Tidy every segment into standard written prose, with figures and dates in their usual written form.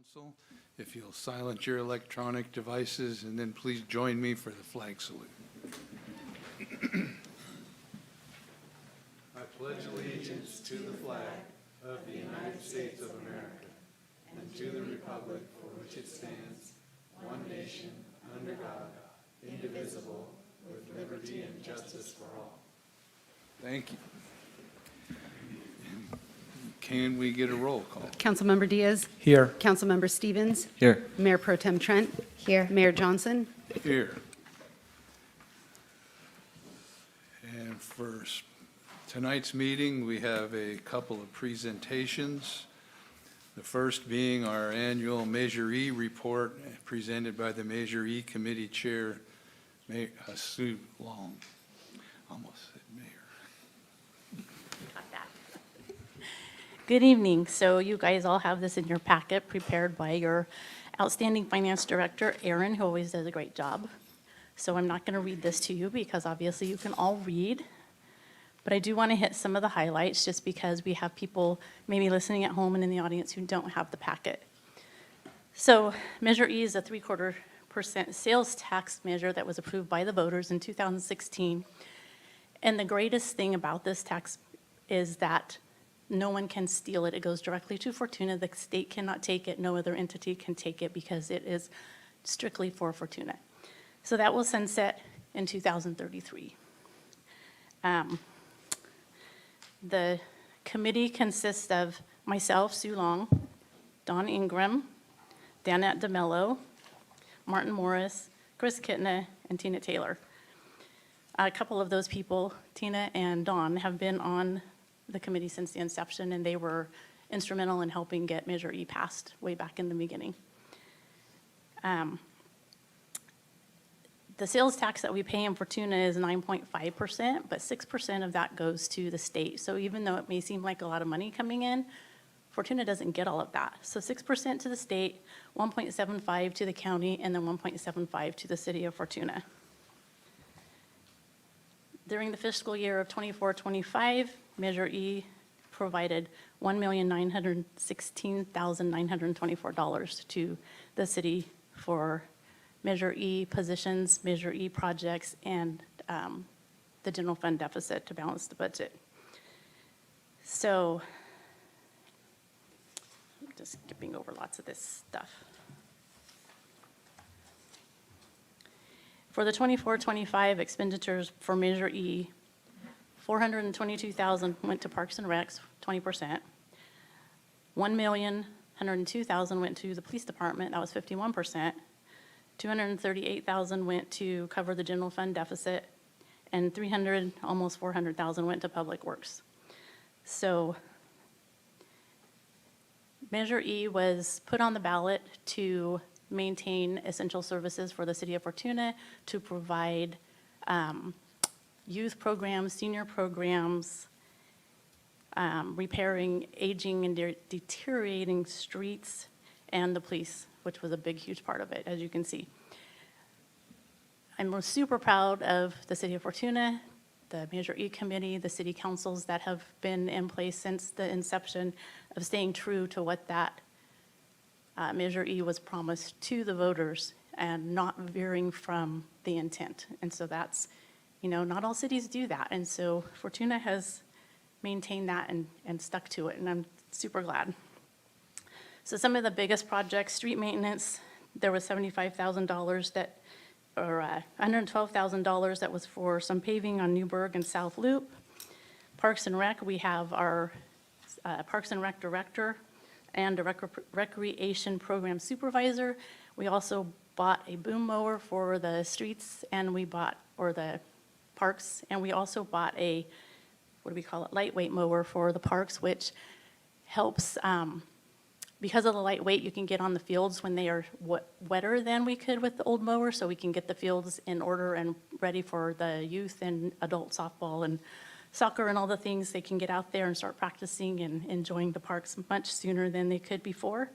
Council. If you'll silence your electronic devices, and then please join me for the flag salute. I pledge allegiance to the flag of the United States of America and to the republic for which it stands, one nation, under God, indivisible, with liberty and justice for all. Thank you. Can we get a roll call? Councilmember Diaz. Here. Councilmember Stevens. Here. Mayor Pro Tem Trent. Here. Mayor Johnson. Here. And for tonight's meeting, we have a couple of presentations. The first being our annual Measure E report presented by the Measure E Committee Chair, Sue Long. Almost said Mayor. Got that. Good evening. So you guys all have this in your packet prepared by your outstanding finance director, Aaron, who always does a great job. So I'm not going to read this to you because obviously you can all read. But I do want to hit some of the highlights just because we have people maybe listening at home and in the audience who don't have the packet. So Measure E is a 0.75% sales tax measure that was approved by the voters in 2016. And the greatest thing about this tax is that no one can steal it. It goes directly to Fortuna. The state cannot take it. No other entity can take it because it is strictly for Fortuna. So that will sunset in 2033. The committee consists of myself, Sue Long, Don Ingram, Danette DeMello, Martin Morris, Chris Kitna, and Tina Taylor. A couple of those people, Tina and Don, have been on the committee since the inception, and they were instrumental in helping get Measure E passed way back in the beginning. The sales tax that we pay in Fortuna is 9.5%, but 6% of that goes to the state. So even though it may seem like a lot of money coming in, Fortuna doesn't get all of that. So 6% to the state, 1.75 to the county, and then 1.75 to the city of Fortuna. During the fiscal year of 24-25, Measure E provided $1,916,924 to the city for Measure E positions, Measure E projects, and the general fund deficit to balance the budget. So, I'm just skipping over lots of this stuff. For the 24-25 expenditures for Measure E, $422,000 went to Parks and Recs, 20%. $1,102,000 went to the police department, that was 51%. $238,000 went to cover the general fund deficit, and almost $400,000 went to public works. So Measure E was put on the ballot to maintain essential services for the city of Fortuna, to provide youth programs, senior programs, repairing aging and deteriorating streets, and the police, which was a big, huge part of it, as you can see. I'm super proud of the city of Fortuna, the Measure E committee, the city councils that have been in place since the inception of staying true to what that Measure E was promised to the voters and not veering from the intent. And so that's, not all cities do that. And so Fortuna has maintained that and stuck to it, and I'm super glad. So some of the biggest projects, street maintenance, there was $75,000 that, or $112,000 that was for some paving on Newburgh and South Loop. Parks and Rec, we have our Parks and Rec director and a recreation program supervisor. We also bought a boom mower for the streets, and we bought, or the parks, and we also bought a, lightweight mower for the parks, which helps, because of the lightweight, you can get on the fields when they are wetter than we could with the old mower, so we can get the fields in order and ready for the youth and adult softball and soccer and all the things. They can get out there and start practicing and enjoying the parks much sooner than they could before.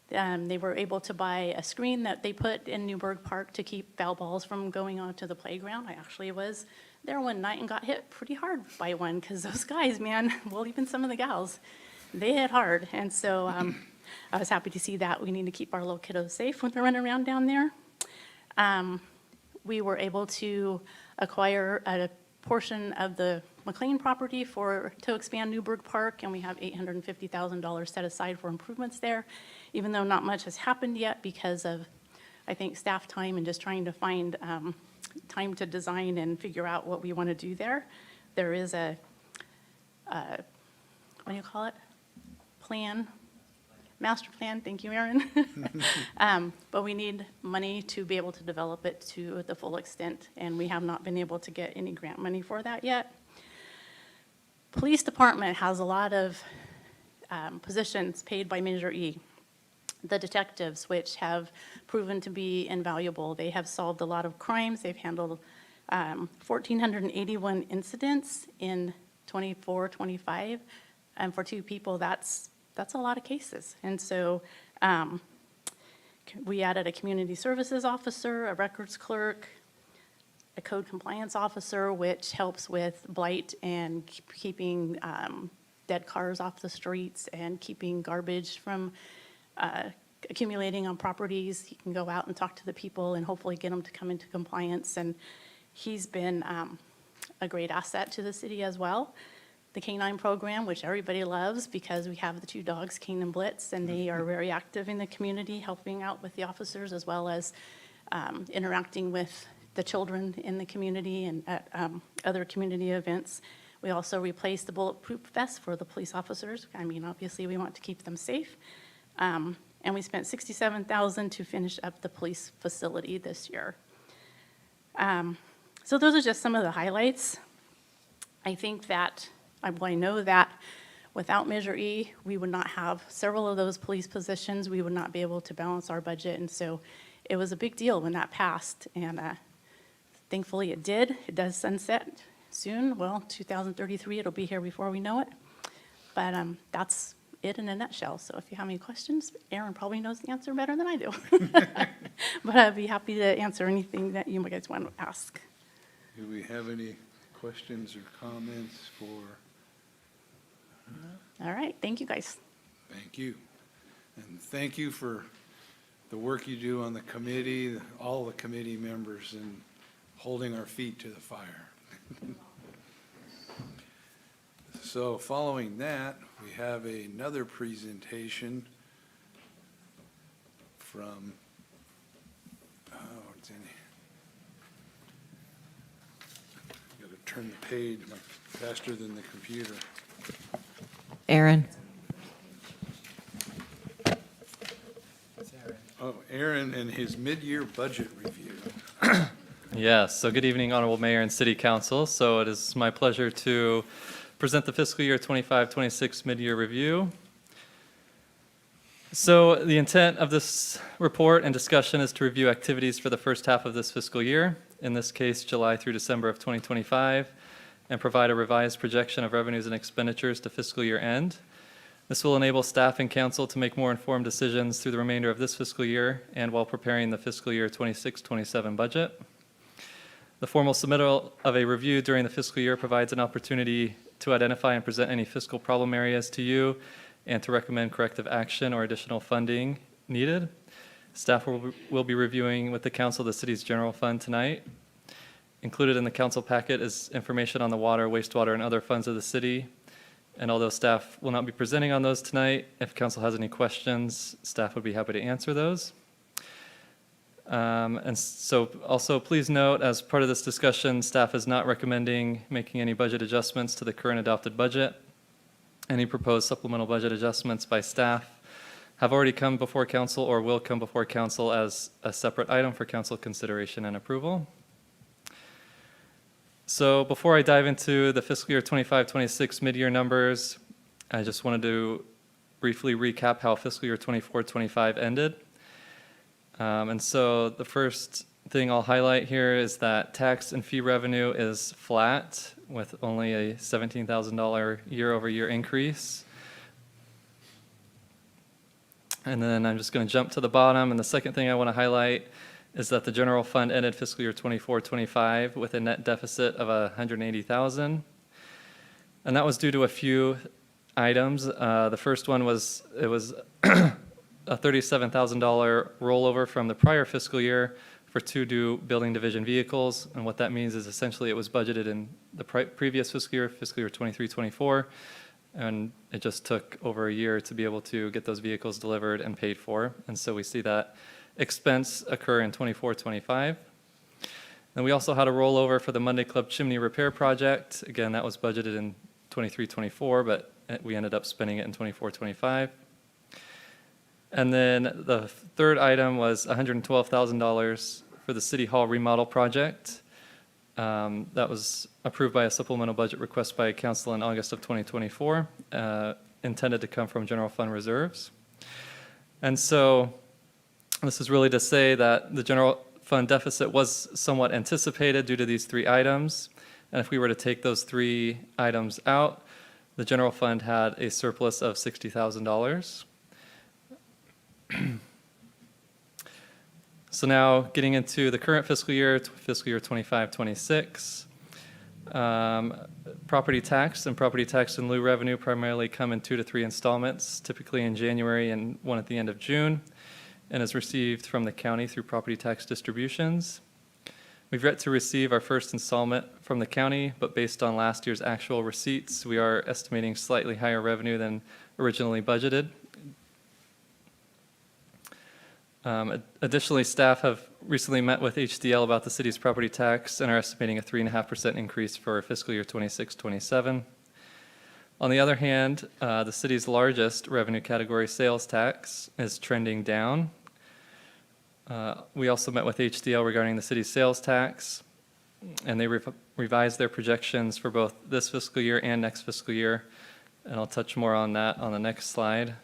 They were able to buy a screen that they put in Newburgh Park to keep foul balls from going onto the playground. I actually was there one night and got hit pretty hard by one, because those guys, man, well, even some of the gals, they hit hard. And so I was happy to see that. We need to keep our little kiddos safe when they're running around down there. We were able to acquire a portion of the McLean property to expand Newburgh Park, and we have $850,000 set aside for improvements there, even though not much has happened yet because of, I think, staff time and just trying to find time to design and figure out what we want to do there. There is a what do you call it? Master plan, thank you, Aaron. But we need money to be able to develop it to the full extent, and we have not been able to get any grant money for that yet. Police department has a lot of positions paid by Measure E. The detectives, which have proven to be invaluable. They have solved a lot of crimes. They've handled 1,481 incidents in 24, 25. And for 2 people, that's a lot of cases. And so we added a community services officer, a records clerk, a code compliance officer, which helps with blight and keeping dead cars off the streets and keeping garbage from accumulating on properties. He can go out and talk to the people and hopefully get them to come into compliance. And he's been a great asset to the city as well. The canine program, which everybody loves because we have the 2 dogs, Kane and Blitz, and they are very active in the community, helping out with the officers as well as interacting with the children in the community and at other community events. We also replaced the bulletproof vest for the police officers. I mean, obviously, we want to keep them safe. And we spent $67,000 to finish up the police facility this year. So those are just some of the highlights. I think that I know that without Measure E, we would not have several of those police positions. We would not be able to balance our budget. And so it was a big deal when that passed. And thankfully it did. It does sunset soon. Well, 2033, it'll be here before we know it. But that's it in a nutshell. So if you have any questions, Aaron probably knows the answer better than I do. But I'd be happy to answer anything that you guys want to ask. Do we have any questions or comments for? All right. Thank you, guys. Thank you. And thank you for the work you do on the committee, all the committee members, and holding our feet to the fire. So following that, we have another presentation from, it's in, got to turn the page faster than the computer. Aaron. Oh, Aaron and his mid-year budget review. Yes, so good evening, Honorable Mayor and City Council. So it is my pleasure to present the fiscal year 25-26 mid-year review. So the intent of this report and discussion is to review activities for the first half of this fiscal year, in this case, July through December of 2025, and provide a revised projection of revenues and expenditures to fiscal year end. This will enable staff and council to make more informed decisions through the remainder of this fiscal year and while preparing the fiscal year 26-27 budget. The formal submittal of a review during the fiscal year provides an opportunity to identify and present any fiscal problem areas to you and to recommend corrective action or additional funding needed. Staff will be reviewing with the council the city's general fund tonight. Included in the council packet is information on the water, wastewater, and other funds of the city. And although staff will not be presenting on those tonight, if council has any questions, staff would be happy to answer those. And so also please note, as part of this discussion, staff is not recommending making any budget adjustments to the current adopted budget. Any proposed supplemental budget adjustments by staff have already come before council or will come before council as a separate item for council consideration and approval. So before I dive into the fiscal year 25-26 mid-year numbers, I just wanted to briefly recap how fiscal year 24-25 ended. And so the first thing I'll highlight here is that tax and fee revenue is flat with only a $17,000 year-over-year increase. And then I'm just going to jump to the bottom. And the second thing I want to highlight is that the general fund ended fiscal year 24-25 with a net deficit of $180,000. And that was due to a few items. The first one was, it was a $37,000 rollover from the prior fiscal year for 2 new building division vehicles. And what that means is essentially it was budgeted in the previous fiscal year 23-24, and it just took over a year to be able to get those vehicles delivered and paid for. And so we see that expense occur in 24-25. Then we also had a rollover for the Monday Club chimney repair project. Again, that was budgeted in 23-24, but we ended up spending it in 24-25. And then the third item was $112,000 for the City Hall remodel project. That was approved by a supplemental budget request by council in August of 2024, intended to come from general fund reserves. And so this is really to say that the general fund deficit was somewhat anticipated due to these 3 items. And if we were to take those 3 items out, the general fund had a surplus of $60,000. So now getting into the current fiscal year 25-26, property tax and property tax in lieu revenue primarily come in 2 to 3 installments, typically in January and one at the end of June, and is received from the county through property tax distributions. We've yet to receive our first installment from the county, but based on last year's actual receipts, we are estimating slightly higher revenue than originally budgeted. Additionally, staff have recently met with HDL about the city's property tax and are estimating a 3.5% increase for fiscal year 26-27. On the other hand, the city's largest revenue category, sales tax, is trending down. We also met with HDL regarding the city's sales tax, and they revised their projections for both this fiscal year and next fiscal year, and I'll touch more on that on the next slide.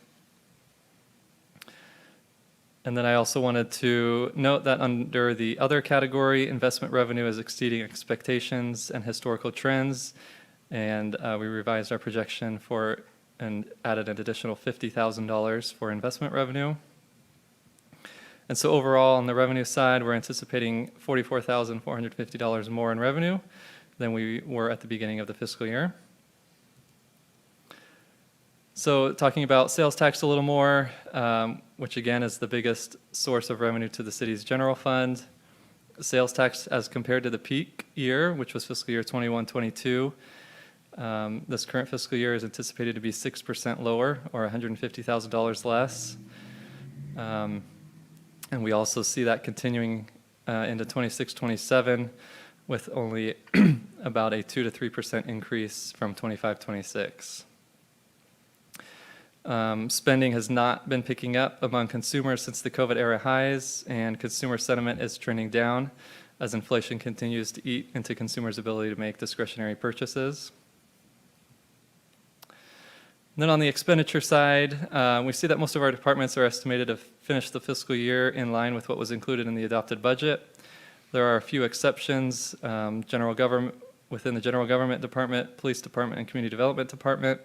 And then I also wanted to note that under the other category, investment revenue is exceeding expectations and historical trends, and we revised our projection for and added an additional $50,000 for investment revenue. And so overall, on the revenue side, we're anticipating $44,450 more in revenue than we were at the beginning of the fiscal year. So talking about sales tax a little more, which again is the biggest source of revenue to the city's general fund. Sales tax as compared to the peak year, which was fiscal year 21-22, this current fiscal year is anticipated to be 6% lower, or $150,000 less. And we also see that continuing into 26-27 with only about a 2 to 3% increase from 25-26. Spending has not been picking up among consumers since the COVID era highs, and consumer sentiment is trending down as inflation continues to eat into consumers' ability to make discretionary purchases. And then on the expenditure side, we see that most of our departments are estimated to finish the fiscal year in line with what was included in the adopted budget. There are a few exceptions, general government, within the general government department, police department, and community development department.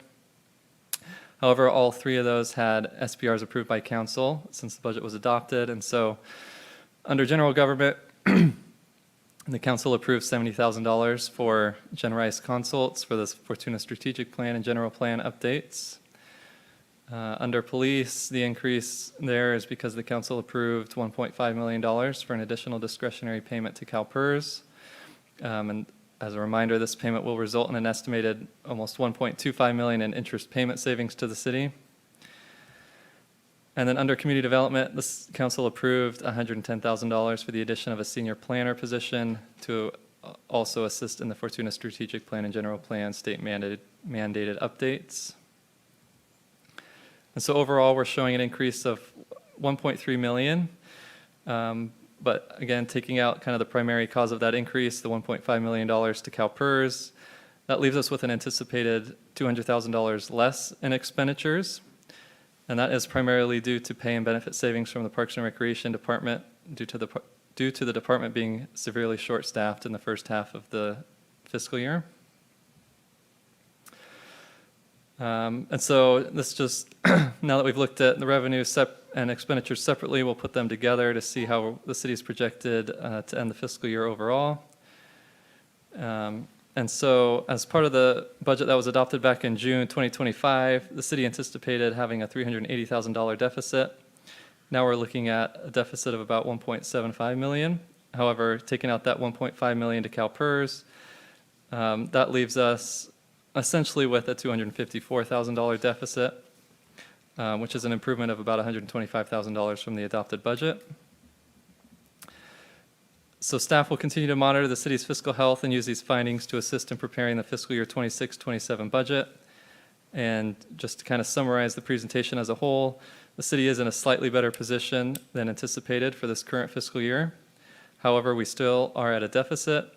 However, all 3 of those had SPRs approved by council since the budget was adopted. And so under general government, the council approved $70,000 for generalized consults for the Fortuna strategic plan and general plan updates. Under police, the increase there is because the council approved $1.5 million for an additional discretionary payment to CalPERS. And as a reminder, this payment will result in an estimated almost $1.25 million in interest payment savings to the city. And then under community development, this council approved $110,000 for the addition of a senior planner position to also assist in the Fortuna strategic plan and general plan state mandated updates. And so overall, we're showing an increase of $1.3 million. But again, taking out kind of the primary cause of that increase, the $1.5 million to CalPERS, that leaves us with an anticipated $200,000 less in expenditures. And that is primarily due to pay and benefit savings from the Parks and Recreation Department due to the department being severely short-staffed in the first half of the fiscal year. And so this just, now that we've looked at the revenue and expenditures separately, we'll put them together to see how the city is projected to end the fiscal year overall. And And so as part of the budget that was adopted back in June 2025, the city anticipated having a $380,000 deficit. Now we're looking at a deficit of about 1.75 million. However, taking out that 1.5 million to CalPERS, that leaves us essentially with a $254,000 deficit, which is an improvement of about $125,000 from the adopted budget. So staff will continue to monitor the city's fiscal health and use these findings to assist in preparing the fiscal year 26-27 budget. And just to kind of summarize the presentation as a whole, the city is in a slightly better position than anticipated for this current fiscal year. However, we still are at a deficit.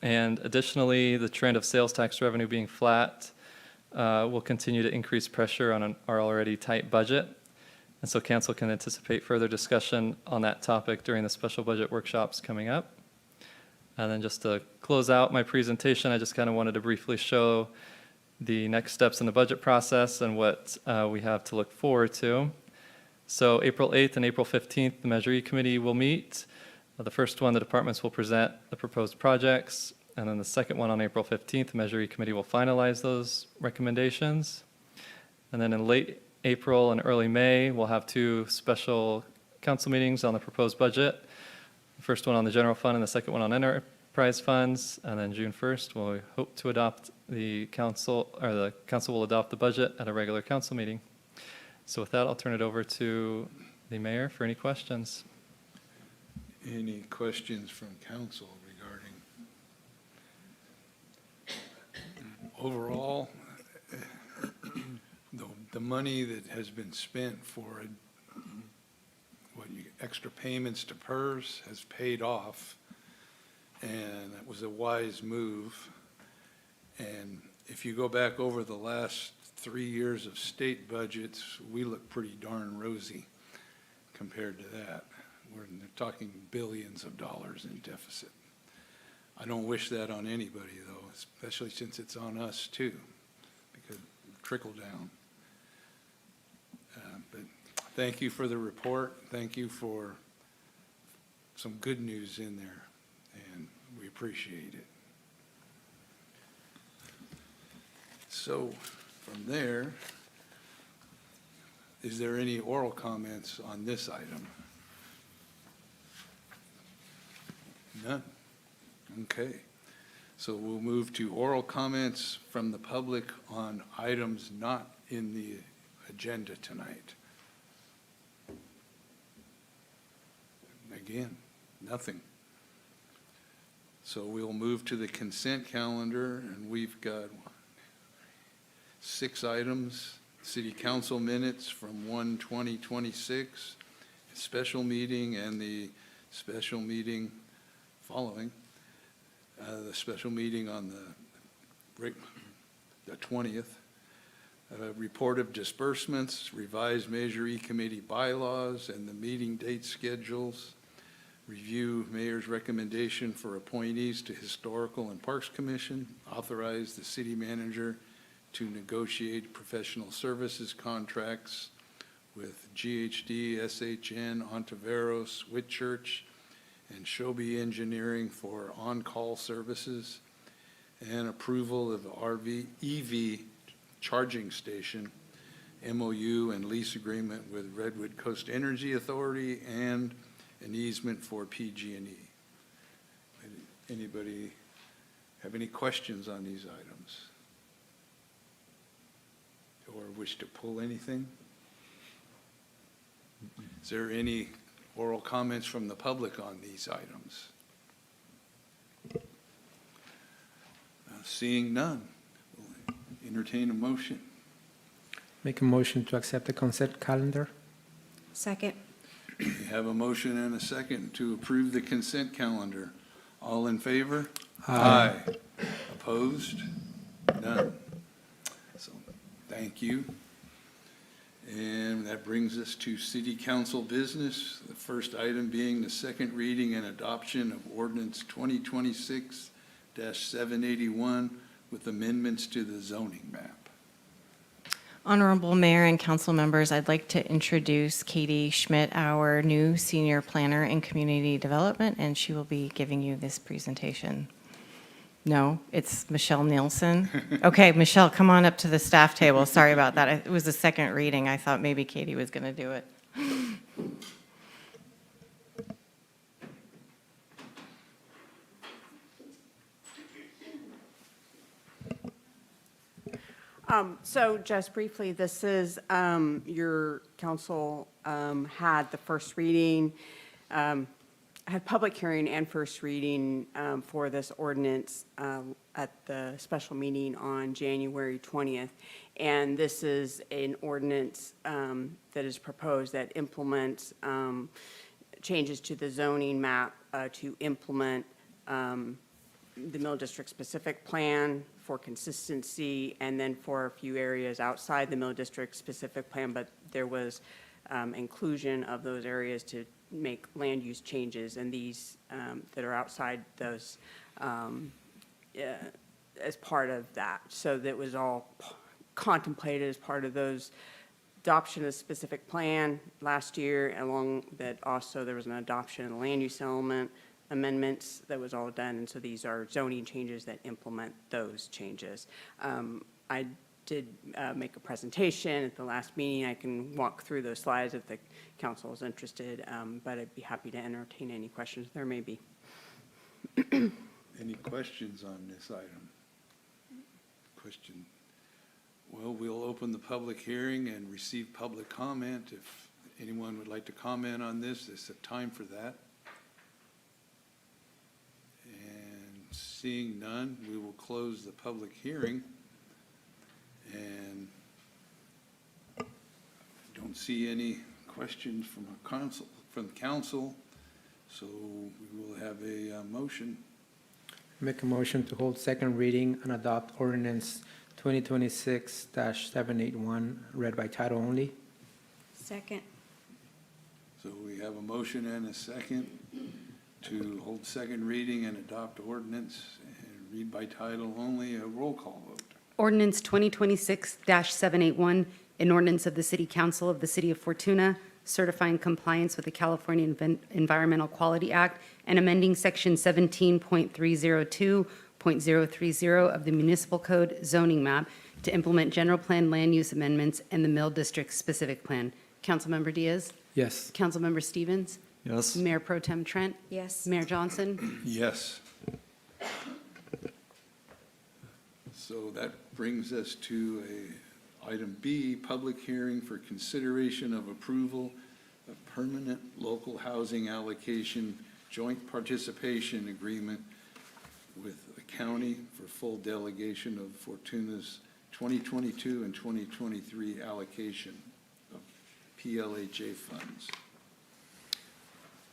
And additionally, the trend of sales tax revenue being flat will continue to increase pressure on our already tight budget. And so council can anticipate further discussion on that topic during the special budget workshops coming up. And then just to close out my presentation, I just kind of wanted to briefly show the next steps in the budget process and what we have to look forward to. So April 8th and April 15th, the Measure E Committee will meet. The first one, the departments will present the proposed projects. And then the second one on April 15th, the Measure E Committee will finalize those recommendations. And then in late April and early May, we'll have two special council meetings on the proposed budget. The first one on the general fund and the second one on enterprise funds. And then June 1st, we'll hope to adopt the council will adopt the budget at a regular council meeting. So with that, I'll turn it over to the mayor for any questions. Any questions from council regarding overall, the money that has been spent for extra payments to PERS has paid off, and that was a wise move. And if you go back over the last 3 years of state budgets, we look pretty darn rosy compared to that. We're talking billions of dollars in deficit. I don't wish that on anybody, though, especially since it's on us, too, because trickle down. But thank you for the report. Thank you for some good news in there, and we appreciate it. So from there, is there any oral comments on this item? None? Okay. So we'll move to oral comments from the public on items not in the agenda tonight. Again, nothing. So we'll move to the consent calendar, and we've got 6 items: city council minutes from 1/20/26, special meeting, and the special meeting following, the special meeting on the 20th, report of disbursements, revised Measure E Committee bylaws, and the meeting date schedules, review mayor's recommendation for appointees to Historical and Parks Commission, authorize the city manager to negotiate professional services contracts with GHD, SHN, Ontiveros, Whitchurch, and Shobi Engineering for on-call services, and approval of EV charging station MOU and lease agreement with Redwood Coast Energy Authority, and an easement for PG&E. Anybody have any questions on these items? Or wish to pull anything? Is there any oral comments from the public on these items? Seeing none, we'll entertain a motion. Make a motion to accept the consent calendar. Second. We have a motion and a second to approve the consent calendar. All in favor? Aye. Opposed? None. So, thank you. And that brings us to city council business. The first item being the second reading and adoption of ordinance 2026-781 with amendments to the zoning map. Honorable Mayor and council members, I'd like to introduce Katie Schmidt, our new Senior Planner in Community Development, and she will be giving you this presentation. No, it's Michelle Nielsen. Okay, Michelle, come on up to the staff table. Sorry about that. It was the second reading. I thought maybe Katie was going to do it. So just briefly, this is, your council had the first reading, had public hearing and first reading for this ordinance at the special meeting on January 20th. And this is an ordinance that is proposed that implements changes to the zoning map to implement the Mill District specific plan for consistency, and then for a few areas outside the Mill District specific plan, but there was inclusion of those areas to make land use changes, and these that are outside those as part of that. So that was all contemplated as part of those adoption of specific plan last year, along that also there was an adoption of the land use element amendments that was all done, and so these are zoning changes that implement those changes. I did make a presentation at the last meeting. I can walk through those slides if the council is interested, but I'd be happy to entertain any questions there may be. Any questions on this item? Question. Well, we'll open the public hearing and receive public comment. If anyone would like to comment on this, it's a time for that. Seeing none, we will close the public hearing. And I don't see any questions from the council, so we will have a motion. Make a motion to hold second reading and adopt ordinance 2026-781, read by title only. Second. So we have a motion and a second to hold second reading and adopt ordinance and read by title only. A roll call vote. Ordinance 2026-781, an ordinance of the City Council of the City of Fortuna certifying compliance with the California Environmental Quality Act and amending Section 17.302.030 of the Municipal Code zoning map to implement general plan land use amendments and the Mill District specific plan. Councilmember Diaz? Yes. Councilmember Stevens? Yes. Mayor Pro Tem Trent? Yes. Mayor Johnson? Yes. So that brings us to item B, public hearing for consideration of approval of permanent local housing allocation joint participation agreement with the county for full delegation of Fortuna's 2022 and 2023 allocation of PLHA funds.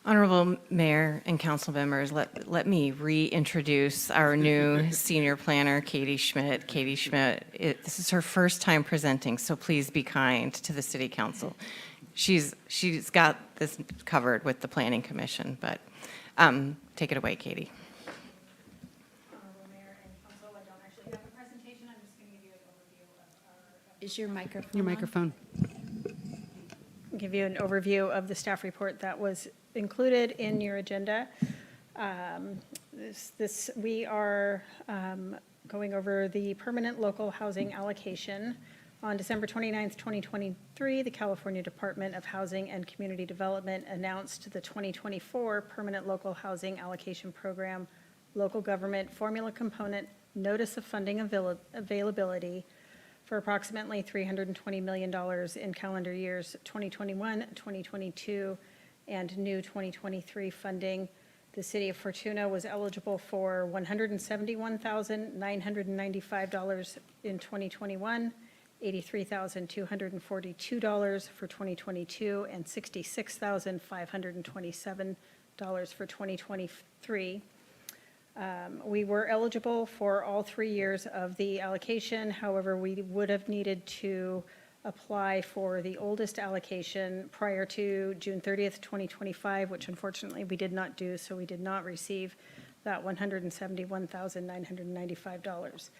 Honorable Mayor and council members, let me reintroduce our new senior planner, Katie Schmidt. Katie Schmidt, this is her first time presenting, so please be kind to the city council. She's got this covered with the planning commission, but take it away, Katie. Honorable Mayor and Council, I don't actually have a presentation. I'm just going to give you an overview of our. Is your microphone Your on? microphone. Give you an overview of the staff report that was included in your agenda. We are going over the permanent local housing allocation. On December 29th, 2023, the California Department of Housing and Community Development announced the 2024 Permanent Local Housing Allocation Program Local Government Formula Component Notice of Funding Availability for approximately $320 million in calendar years 2021, 2022, and new 2023 funding. The city of Fortuna was eligible for $171,995 in 2021, $83,242 for 2022, and $66,527 for 2023. We were eligible for all 3 years of the allocation. However, we would have needed to apply for the oldest allocation prior to June 30th, 2025, which unfortunately we did not do, so we did not receive that $171,995.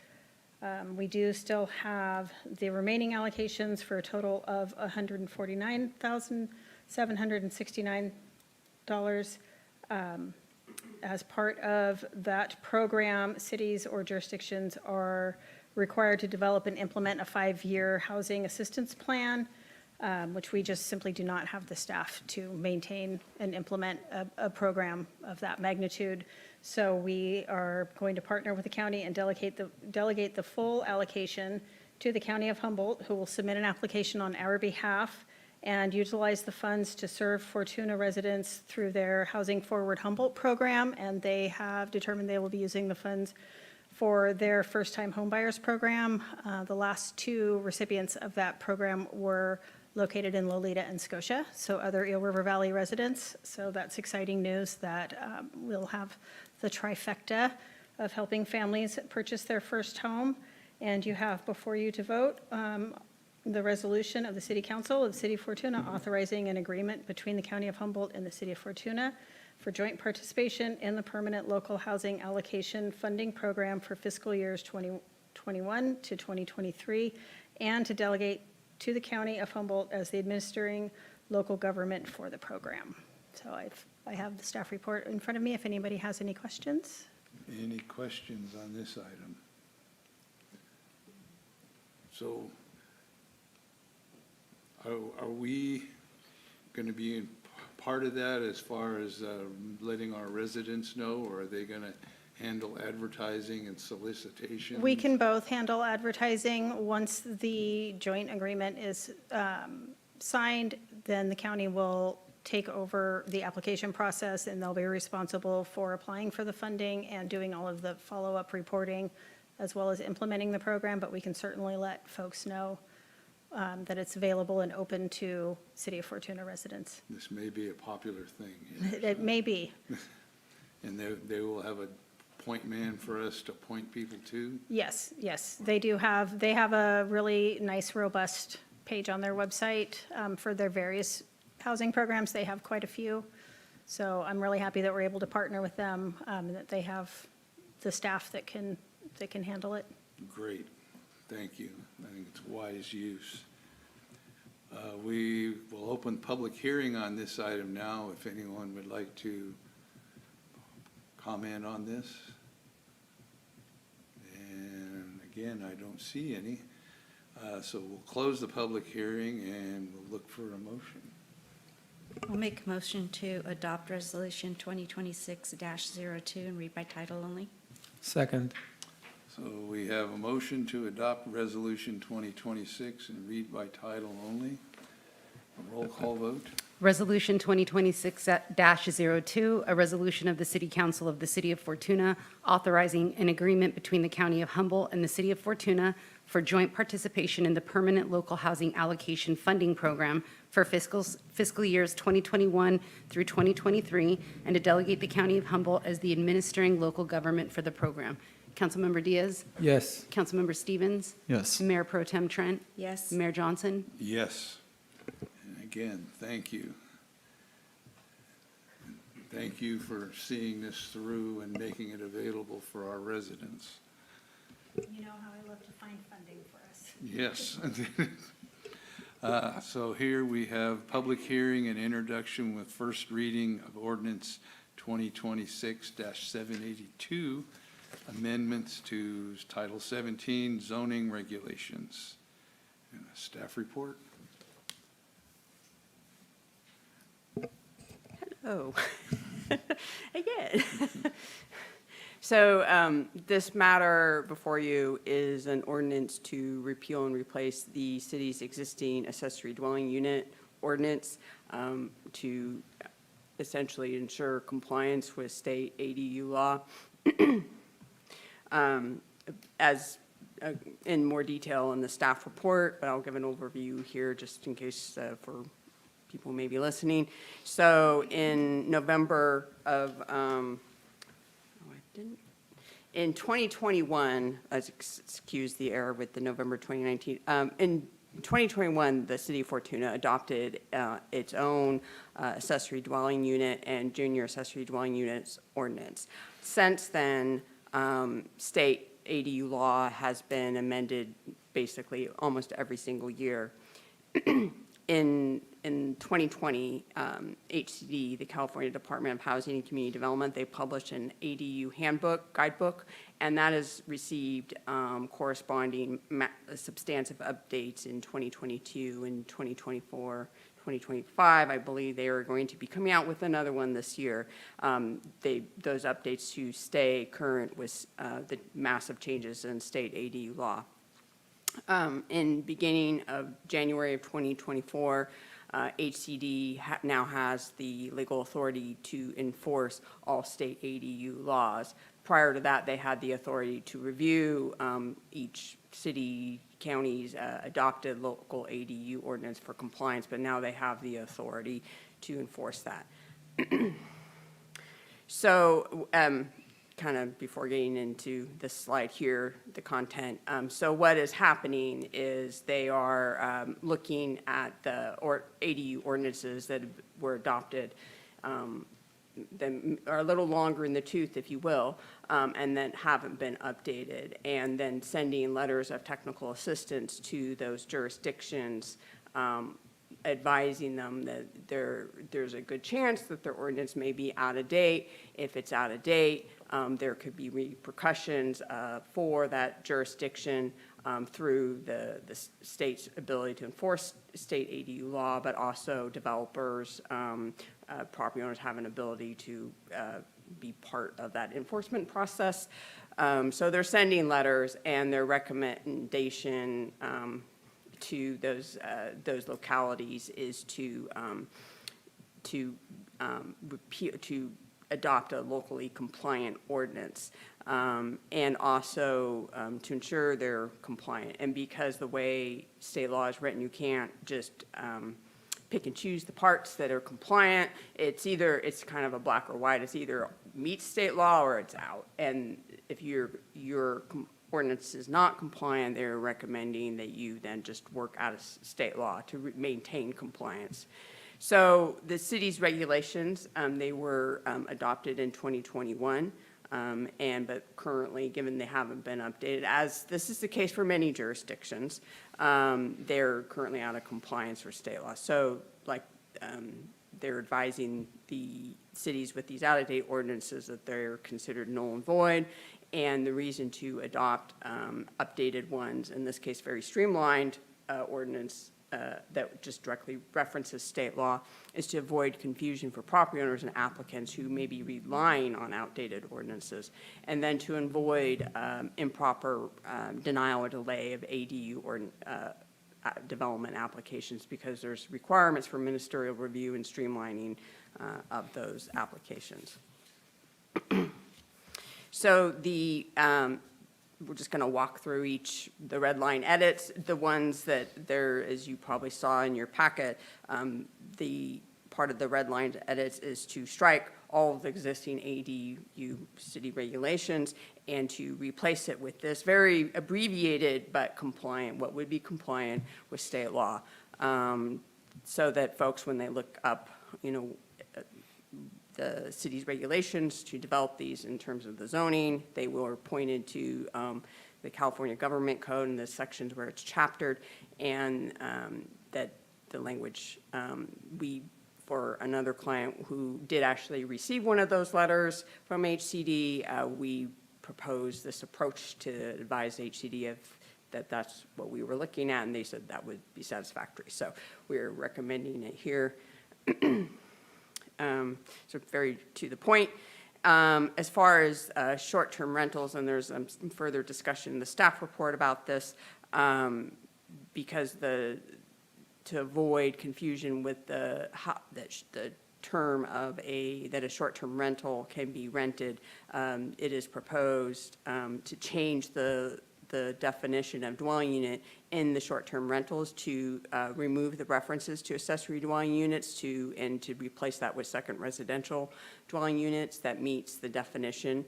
We do still have the remaining allocations for a total of $149,769. As part of that program, cities or jurisdictions are required to develop and implement a 5-year housing assistance plan, which we just simply do not have the staff to maintain and implement a program of that magnitude. So we are going to partner with the county and delegate the full allocation to the County of Humboldt, who will submit an application on our behalf and utilize the funds to serve Fortuna residents through their Housing Forward Humboldt program. And they have determined they will be using the funds for their first-time homebuyers program. The last 2 recipients of that program were located in Lolita and Scotia, so other Eel River Valley residents. So that's exciting news that we'll have the trifecta of helping families purchase their first home. And you have before you to vote the resolution of the City Council of the City of Fortuna authorizing an agreement between the County of Humboldt and the City of Fortuna for joint participation in the Permanent Local Housing Allocation Funding Program for fiscal years 2021 to 2023, and to delegate to the County of Humboldt as the administering local government for the program. So I have the staff report in front of me if anybody has any questions. Any questions on this item? So are we going to be in part of that as far as letting our residents know, or are they going to handle advertising and solicitation? We can both handle advertising. Once the joint agreement is signed, then the county will take over the application process, and they'll be responsible for applying for the funding and doing all of the follow-up reporting, as well as implementing the program. But we can certainly let folks know that it's available and open to City of Fortuna residents. This may be a popular thing. Yes. It may be. And they will have a point man for us to point people to? Yes, yes, they do have, they have a really nice, robust page on their website for their various housing programs. They have quite a few. So I'm really happy that we're able to partner with them, and that they have the staff that can handle it. Great, thank you. I think it's wise use. We will open public hearing on this item now, if anyone would like to comment on this. And again, I don't see any. So we'll close the public hearing and we'll look for a motion. I'll make a motion to adopt Resolution 2026-02 and read by title only. Second. So we have a motion to adopt Resolution 2026 and read by title only. A roll call vote. Resolution 2026-02, a resolution of the City Council of the City of Fortuna authorizing an agreement between the County of Humboldt and the City of Fortuna for joint participation in the Permanent Local Housing Allocation Funding Program for fiscal years 2021 through 2023, and to delegate the County of Humboldt as the administering local government for the program. Councilmember Diaz? Yes. Councilmember Stevens? Yes. Mayor Pro Tem Trent? Yes. Mayor Johnson? Yes. And again, thank you. Thank you for seeing this through and making it available for our residents. You know how I love to find funding for us. Yes. So here we have public hearing and introduction with first reading of ordinance 2026-782, amendments to Title 17 zoning regulations. And a staff report. Oh, again. So this matter before you is an ordinance to repeal and replace the city's existing accessory dwelling unit ordinance to essentially ensure compliance with state ADU law. As in more detail in the staff report, but I'll give an overview here just in case for people who may be listening. So in November of, in 2021, excuse the error with the November 2019, in 2021, the city of Fortuna adopted its own accessory dwelling unit and junior accessory dwelling units ordinance. Since then, state ADU law has been amended basically almost every single year. In 2020, HCD, the California Department of Housing and Community Development, they published an ADU handbook, guidebook, and that has received corresponding substantive updates in 2022 and 2024. 2025, I believe they are going to be coming out with another one this year. Those updates to stay current with the massive changes in state ADU law. In beginning of January of 2024, HCD now has the legal authority to enforce all state ADU laws. Prior to that, they had the authority to review each city, county's adopted local ADU ordinance for compliance, but now they have the authority to enforce that. So, kind of before getting into this slide here, the content. So what is happening is they are looking at the ADU ordinances that were adopted that are a little longer in the tooth, if you will, and then haven't been updated, and then sending letters of technical assistance to those jurisdictions, advising them that there's a good chance that their ordinance may be out of date. If it's out of date, there could be repercussions for that jurisdiction through the state's ability to enforce state ADU law, but also developers, property owners have an ability to be part of that enforcement process. So they're sending letters, and their recommendation to those localities is to adopt a locally compliant ordinance, and also to ensure they're compliant. And because the way state law is written, you can't just pick and choose the parts that are compliant. It's kind of a black or white. It's either meets state law or it's out. And if your ordinance is not compliant, they're recommending that you then just work out of state law to maintain compliance. So the city's regulations, they were adopted in 2021, but currently, given they haven't been updated, as this is the case for many jurisdictions, they're currently out of compliance for state law. So, they're advising the cities with these out-of-date ordinances that they're considered null and void, and the reason to adopt updated ones, in this case, very streamlined ordinance that just directly references state law, is to avoid confusion for property owners and applicants who may be relying on outdated ordinances, and then to avoid improper denial or delay of ADU or development applications, because there's requirements for ministerial review and streamlining of those applications. So we're just going to walk through the red line edits, the ones that there, as you probably saw in your packet, the part of the red line edits is to strike all of the existing ADU city regulations and to replace it with this very abbreviated but compliant, what would be compliant with state law, so that folks, when they look up, the city's regulations to develop these in terms of the zoning, they were pointed to the California Government Code and the sections where it's chaptered, and that the language, for another client who did actually receive one of those letters from HCD, we proposed this approach to advise HCD that that's what we were looking at, and they said that would be satisfactory. So we're recommending it here. So very to the point. As far as short-term rentals, and there's some further discussion in the staff report about this, because to avoid confusion with the term of that a short-term rental can be rented, it is proposed to change the definition of dwelling unit in the short-term rentals to remove the references to accessory dwelling units and to replace that with second residential dwelling units that meets the definition.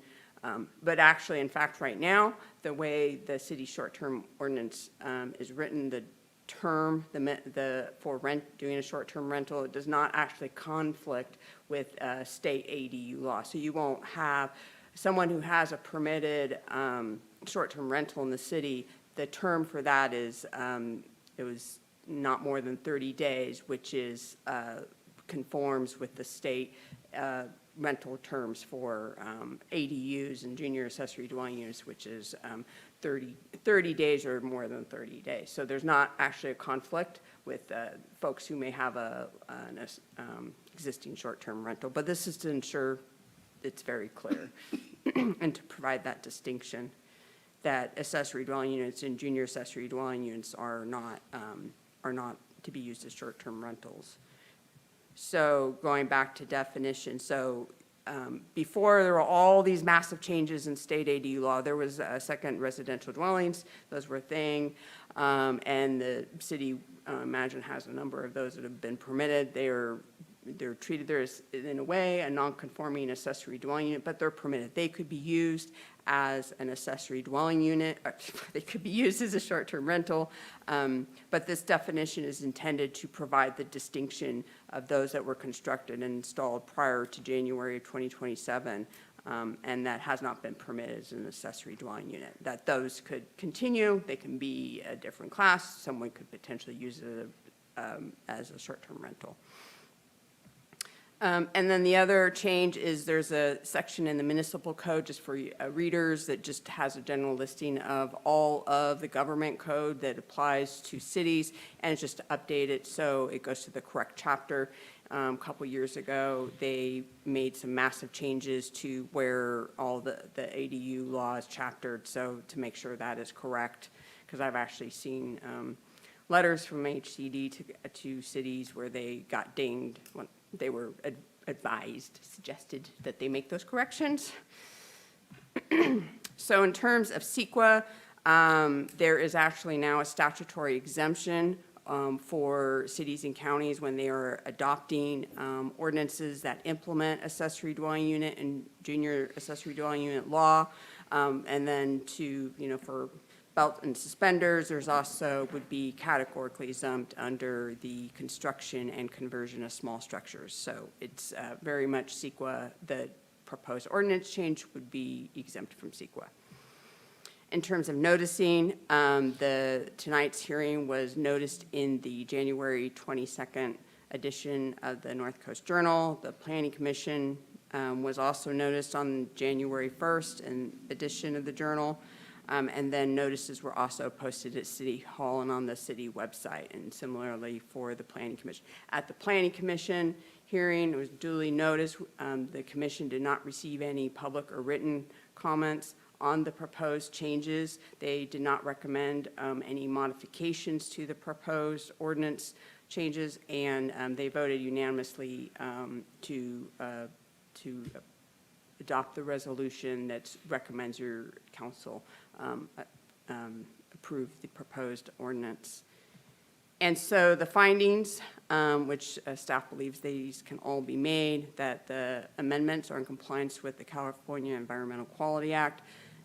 But actually, in fact, right now, the way the city short-term ordinance is written, the term for doing a short-term rental, it does not actually conflict with state ADU law. So you won't have someone who has a permitted short-term rental in the city. The term for that is it was not more than 30 days, which is, conforms with the state rental terms for ADUs and junior accessory dwelling units, which is 30 days or more than 30 days. So there's not actually a conflict with folks who may have an existing short-term rental. But this is to ensure it's very clear and to provide that distinction that accessory dwelling units and junior accessory dwelling units are not to be used as short-term rentals. So going back to definition, so before there were all these massive changes in state ADU law, there was second residential dwellings, those were a thing, and the city, imagine, has a number of those that have been permitted. They're treated there as, in a way, a non-conforming accessory dwelling unit, but they're permitted. They could be used as an accessory dwelling unit, or they could be used as a short-term rental, but this definition is intended to provide the distinction of those that were constructed and installed prior to January of 2027, and that has not been permitted as an accessory dwelling unit. That those could continue, they can be a different class, someone could potentially use it as a short-term rental. And then the other change is there's a section in the municipal code, just for readers, that just has a general listing of all of the government code that applies to cities, and it's just to update it so it goes to the correct chapter. A couple years ago, they made some massive changes to where all the ADU law is chaptered, so to make sure that is correct, because I've actually seen letters from HCD to cities where they got dinged when they were suggested that they make those corrections. So in terms of CEQA, there is actually now a statutory exemption for cities and counties when they are adopting ordinances that implement accessory dwelling unit and junior accessory dwelling unit law. And then for belt and suspenders, there's also would be categorically exempt under the construction and conversion of small structures. So it's very much CEQA. The proposed ordinance change would be exempt from CEQA. In terms of noticing, tonight's hearing was noticed in the January 22nd edition of the North Coast Journal. The Planning Commission was also noticed on January 1st edition of the Journal. And then notices were also posted at City Hall and on the city website, and similarly for the Planning Commission. At the Planning Commission hearing, it was duly noticed. The commission did not receive any public or written comments on the proposed changes. They did not recommend any modifications to the proposed ordinance changes, and they voted unanimously to adopt the resolution that recommends your council approve the proposed ordinance. And so the findings, which staff believes these can all be made, that the amendments are in compliance with the California Environmental Quality Act.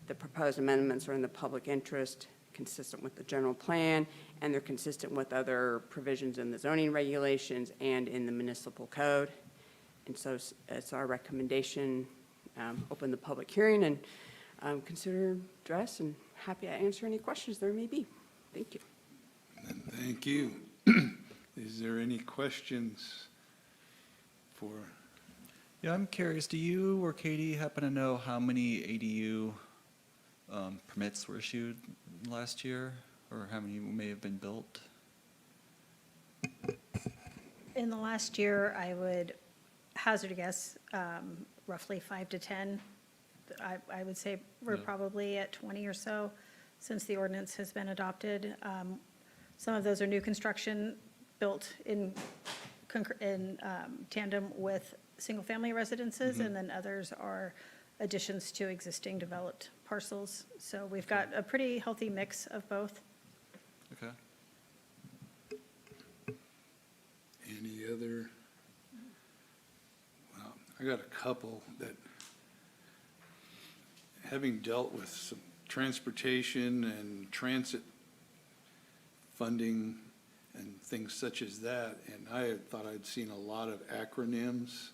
The proposed amendments are in the public interest, consistent with the general plan, and they're consistent with other provisions in the zoning regulations and in the municipal code. And so it's our recommendation, open the public hearing and consider address, and happy to answer any questions there may be. Thank you. Thank you. Is there any questions for? Yeah, I'm curious, do you or Katie happen to know how many ADU permits were issued last year, or how many may have been built? In the last year, I would hazard a guess, roughly 5 to 10. I would say we're probably at 20 or so since the ordinance has been adopted. Some of those are new construction built in tandem with single-family residences, and then others are additions to existing developed parcels. So we've got a pretty healthy mix of both. Okay. Any other? Well, I got a couple that, having dealt with some transportation and transit funding and things such as that, and I had thought I'd seen a lot of acronyms,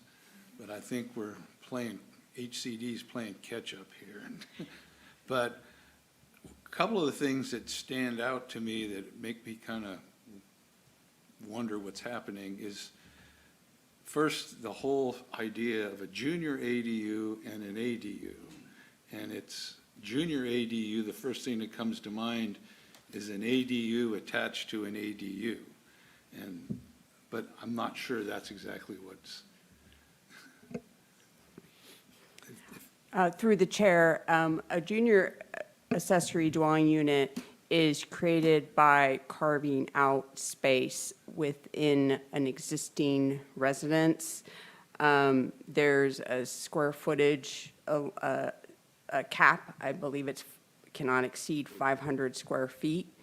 but I think HCD's playing catch-up here. But a couple of the things that stand out to me that make me kind of wonder what's happening is, first, the whole idea of a junior ADU and an ADU. And it's junior ADU, the first thing that comes to mind is an ADU attached to an ADU. But I'm not sure that's exactly what's. Through the chair, a junior accessory dwelling unit is created by carving out space within an existing residence. There's a square footage, a cap, I believe it's cannot exceed 500 square feet.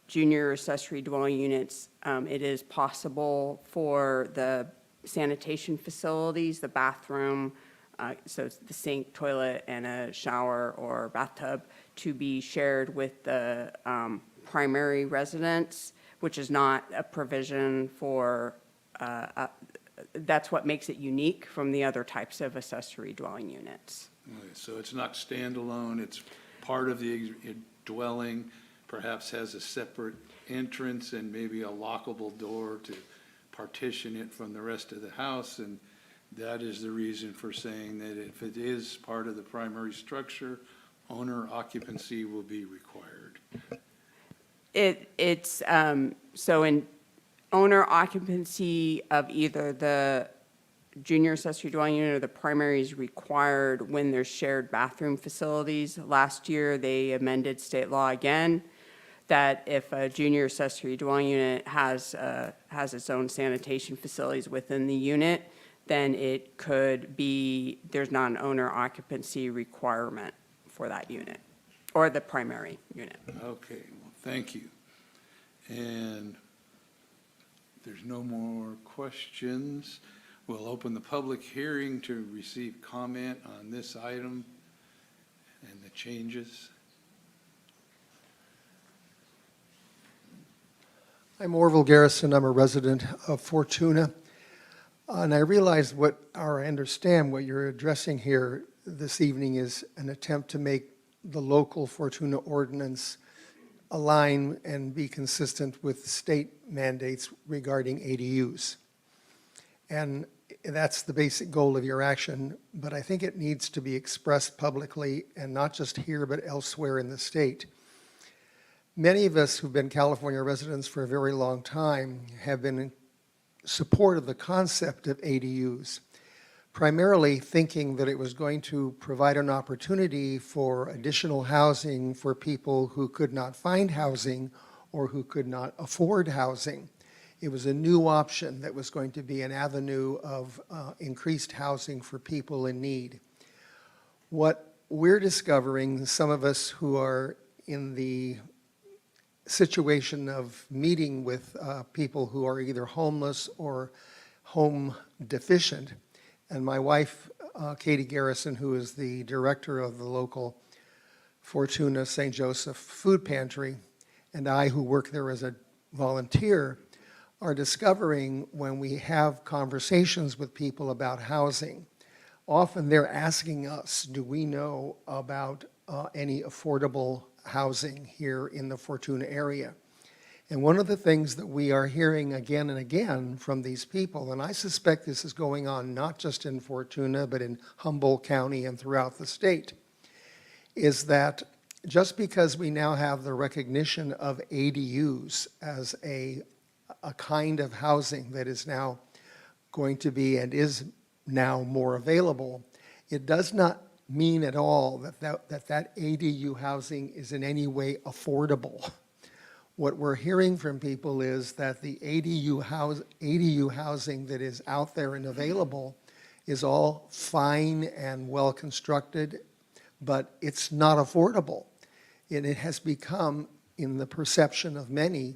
Junior accessory dwelling units, it is possible for the sanitation facilities, the bathroom, so it's the sink, toilet, and a shower or bathtub, to be shared with the primary residence, which is not a provision for, that's what makes it unique from the other types of accessory dwelling units. Okay, so it's not standalone, it's part of the dwelling, perhaps has a separate entrance and maybe a lockable door to partition it from the rest of the house, and that is the reason for saying that if it is part of the primary structure, owner occupancy will be required. It's, so in owner occupancy of either the junior accessory dwelling unit or the primary is required when there's shared bathroom facilities. Last year, they amended state law again, that if a junior accessory dwelling unit has its own sanitation facilities within the unit, then it could be, there's not an owner occupancy requirement for that unit, or the primary unit. Okay, well, thank you. And if there's no more questions, we'll open the public hearing to receive comment on this item and the changes. I'm Orville Garrison. I'm a resident of Fortuna. And I realize I understand what you're addressing here this evening is an attempt to make the local Fortuna ordinance align and be consistent with state mandates regarding ADUs. And that's the basic goal of your action, but I think it needs to be expressed publicly, and not just here, but elsewhere in the state. Many of us who've been California residents for a very long time have been in support of the concept of ADUs, primarily thinking that it was going to provide an opportunity for additional housing for people who could not find housing or who could not afford housing. It was a new option that was going to be an avenue of increased housing for people in need. What we're discovering, some of us who are in the situation of meeting with people who are either homeless or home deficient, and my wife, Katie Garrison, who is the director of the local Fortuna St. Joseph Food Pantry, and I, who work there as a volunteer, are discovering when we have conversations with people about housing, often they're asking us, do we know about any affordable housing here in the Fortuna area? And one of the things that we are hearing again and again from these people, and I suspect this is going on not just in Fortuna, but in Humboldt County and throughout the state, is that just because we now have the recognition of ADUs as a kind of housing that is now going to be and is now more available, it does not mean at all that ADU housing is in any way affordable. What we're hearing from people is that the ADU housing that is out there and available is all fine and well constructed, but it's not affordable. And it has become, in the perception of many,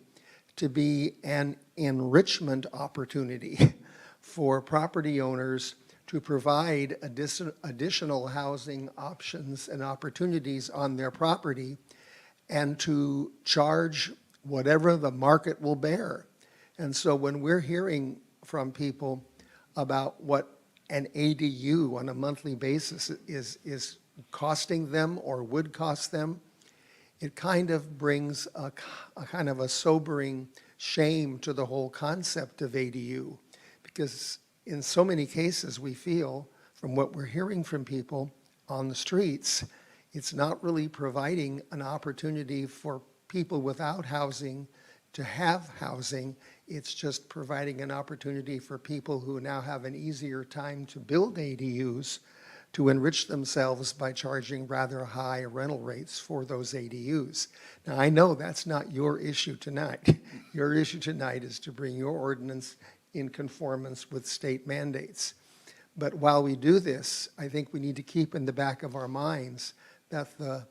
to be an enrichment opportunity for property owners to provide additional housing options and opportunities on their property, and to charge whatever the market will bear. And so when we're hearing from people about what an ADU on a monthly basis is costing them or would cost them, it kind of brings a kind of a sobering shame to the whole concept of ADU, because in so many cases, we feel, from what we're hearing from people on the streets, it's not really providing an opportunity for people without housing to have housing. It's just providing an opportunity for people who now have an easier time to build ADUs to enrich themselves by charging rather high rental rates for those ADUs. Now, I know that's not your issue tonight. Your issue tonight is to bring your ordinance in conformance with state mandates. But while we do this, I think we need to keep in the back of our minds that the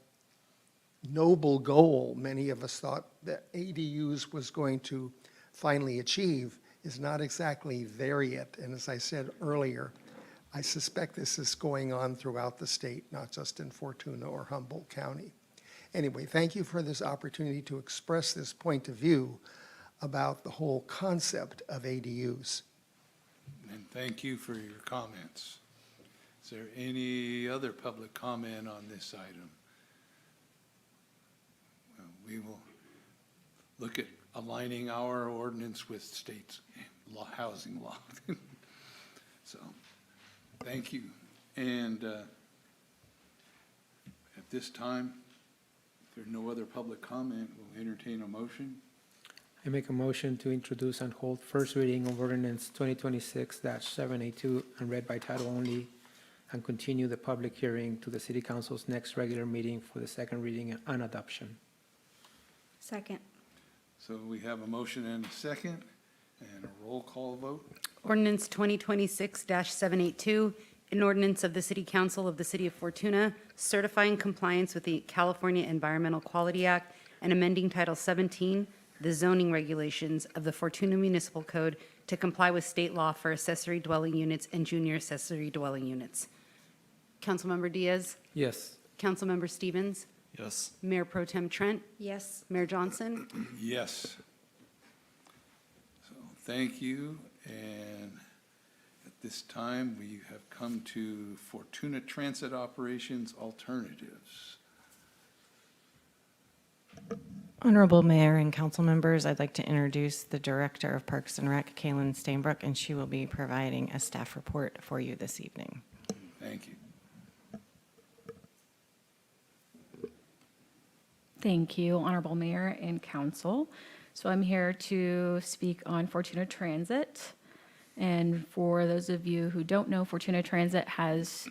noble goal many of us thought that ADUs was going to finally achieve is not exactly there yet. And as I said earlier, I suspect this is going on throughout the state, not just in Fortuna or Humboldt County. Anyway, thank you for this opportunity to express this point of view about the whole concept of ADUs. And thank you for your comments. Is there any other public comment on this item? Well, we will look at aligning our ordinance with state's housing law. So, thank you. And at this time, if there's no other public comment, we'll entertain a motion. I make a motion to introduce and hold first reading of ordinance 2026-782 and read by title only, and continue the public hearing to the City Council's next regular meeting for the second reading and adoption. Second. So we have a motion and a second, and a roll call vote. Ordinance 2026-782, an ordinance of the City Council of the City of Fortuna certifying compliance with the California Environmental Quality Act and amending Title 17, the zoning regulations of the Fortuna Municipal Code to comply with state law for accessory dwelling units and junior accessory dwelling units. Councilmember Diaz, Yes. Councilmember Stevens, Yes. Mayor Pro Tem Trent, Yes. Mayor Johnson. Yes. So thank you. And at this time, we have come to Fortuna Transit Operations Alternatives. Honorable Mayor and council members, I'd like to introduce the Director of Parks and Rec, Kaylin Stainbrook, and she will be providing a staff report for you this evening. Thank you. Thank you, Honorable Mayor and Council. So I'm here to speak on Fortuna Transit. And for those of you who don't know, Fortuna Transit has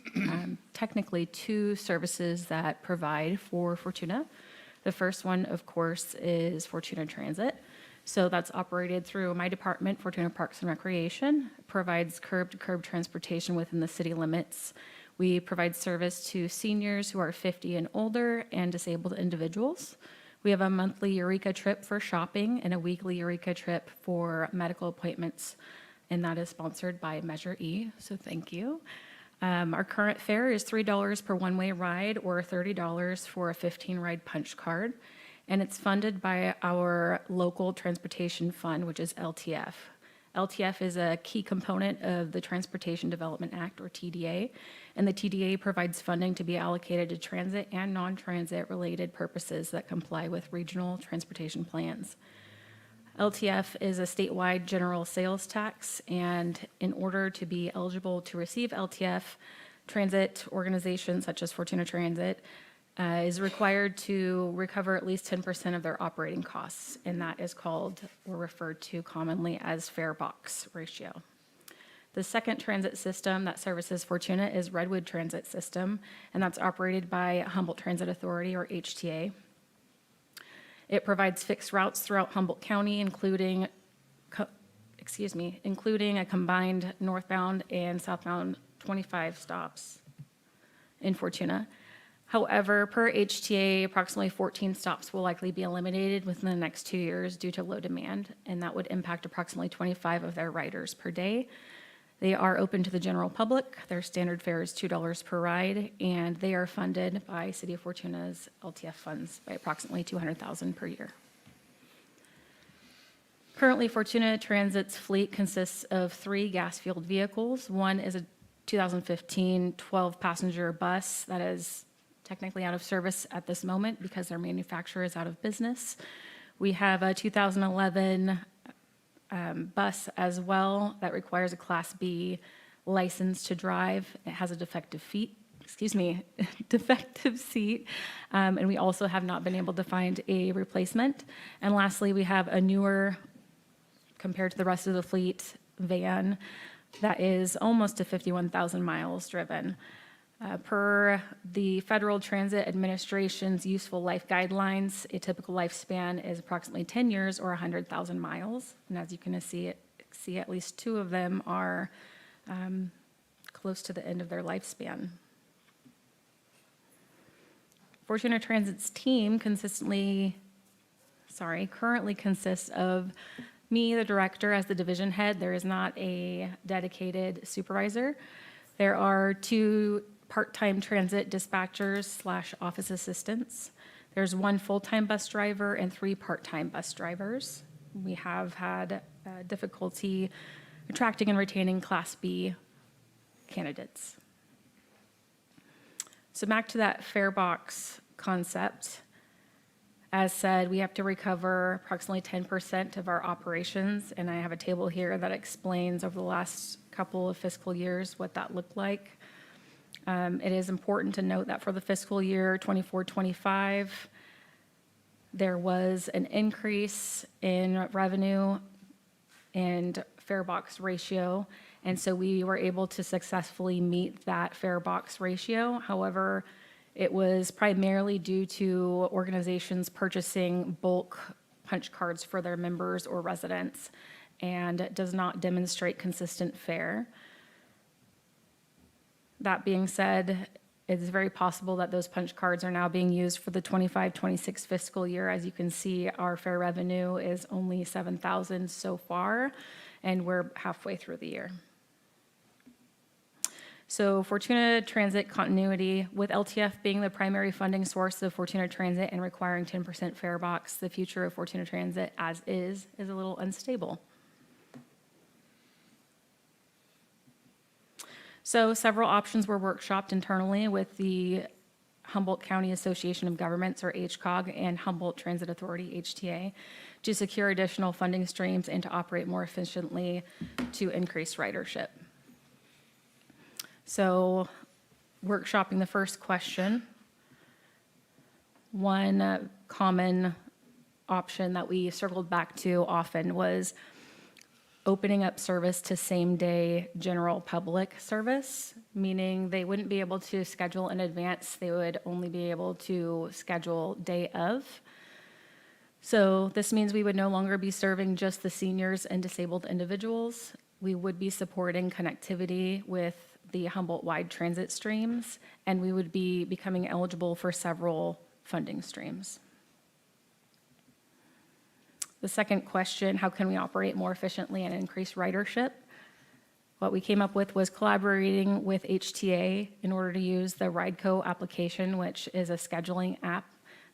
technically two services that provide for Fortuna. The first one, of course, is Fortuna Transit. So that's operated through my department, Fortuna Parks and Recreation, provides curb-to-curb transportation within the city limits. We provide service to seniors who are 50 and older and disabled individuals. We have a monthly Eureka trip for shopping and a weekly Eureka trip for medical appointments, and that is sponsored by Measure E, so thank you. Our current fare is $3 per one-way ride or $30 for a 15-ride punch card, and it's funded by our local transportation fund, which is LTF. LTF is a key component of the Transportation Development Act, or TDA, and the TDA provides funding to be allocated to transit and non-transit related purposes that comply with regional transportation plans. LTF is a statewide general sales tax, and in order to be eligible to receive LTF, transit organizations such as Fortuna Transit is required to recover at least 10% of their operating costs, and that is called or referred to commonly as fare box ratio. The second transit system that services Fortuna is Redwood Transit System, and that's operated by Humboldt Transit Authority, or HTA. It provides fixed routes throughout Humboldt County, including a combined northbound and southbound 25 stops in Fortuna. However, per HTA, approximately 14 stops will likely be eliminated within the next 2 years due to low demand, and that would impact approximately 25 of their riders per day. They are open to the general public. Their standard fare is $2 per ride, and they are funded by City of Fortuna's LTF funds by approximately $200,000 per year. Currently, Fortuna Transit's fleet consists of 3 gas-fueled vehicles. One is a 2015 12-passenger bus that is technically out of service at this moment because their manufacturer is out of business. We have a 2011 bus as well that requires a Class B license to drive. It has a defective defective seat, and we also have not been able to find a replacement. And lastly, we have a newer, compared to the rest of the fleet, van that is almost to 51,000 miles driven. Per the Federal Transit Administration's useful life guidelines, a typical lifespan is approximately 10 years or 100,000 miles. And as you can see, at least two of them are close to the end of their lifespan. Fortuna Transit's team currently consists of me, the director, as the division head. There is not a dedicated supervisor. There are 2 part-time transit dispatchers / office assistants. There's 1 full-time bus driver and 3 part-time bus drivers. We have had difficulty attracting and retaining Class B candidates. So back to that fare box concept. As said, we have to recover approximately 10% of our operations, and I have a table here that explains over the last couple of fiscal years what that looked like. It is important to note that for the fiscal year 24-25, there was an increase in revenue and fare box ratio, and so we were able to successfully meet that fare box ratio. However, it was primarily due to organizations purchasing bulk punch cards for their members or residents, and does not demonstrate consistent fare. That being said, it's very possible that those punch cards are now being used for the 25-26 fiscal year. As you can see, our fare revenue is only $7,000 so far, and we're halfway through the year. So Fortuna Transit continuity, with LTF being the primary funding source of Fortuna Transit and requiring 10% fare box, the future of Fortuna Transit as is a little unstable. So several options were workshopped internally with the Humboldt County Association of Governments, or HCOG, and Humboldt Transit Authority, HTA, to secure additional funding streams and to operate more efficiently to increase ridership. So workshopping the first question, one common option that we circled back to often was opening up service to same-day general public service, meaning they wouldn't be able to schedule in advance. They would only be able to schedule day of. So this means we would no longer be serving just the seniors and disabled individuals. We would be supporting connectivity with the Humboldt-wide transit streams, and we would be becoming eligible for several funding streams. The second question, how can we operate more efficiently and increase ridership? What we came up with was collaborating with HTA in order to use the RideCo application, which is a scheduling app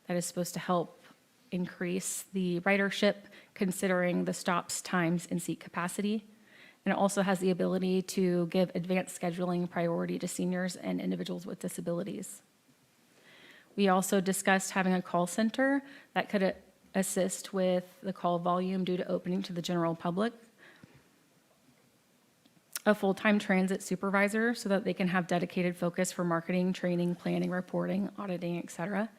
that is supposed to help increase the ridership considering the stops, times, and seat capacity. And it also has the ability to give advanced scheduling priority to seniors and individuals with disabilities. We also discussed having a call center that could assist with the call volume due to opening to the general public, a full-time transit supervisor so that they can have dedicated focus for marketing, training, planning, reporting, auditing, et cetera,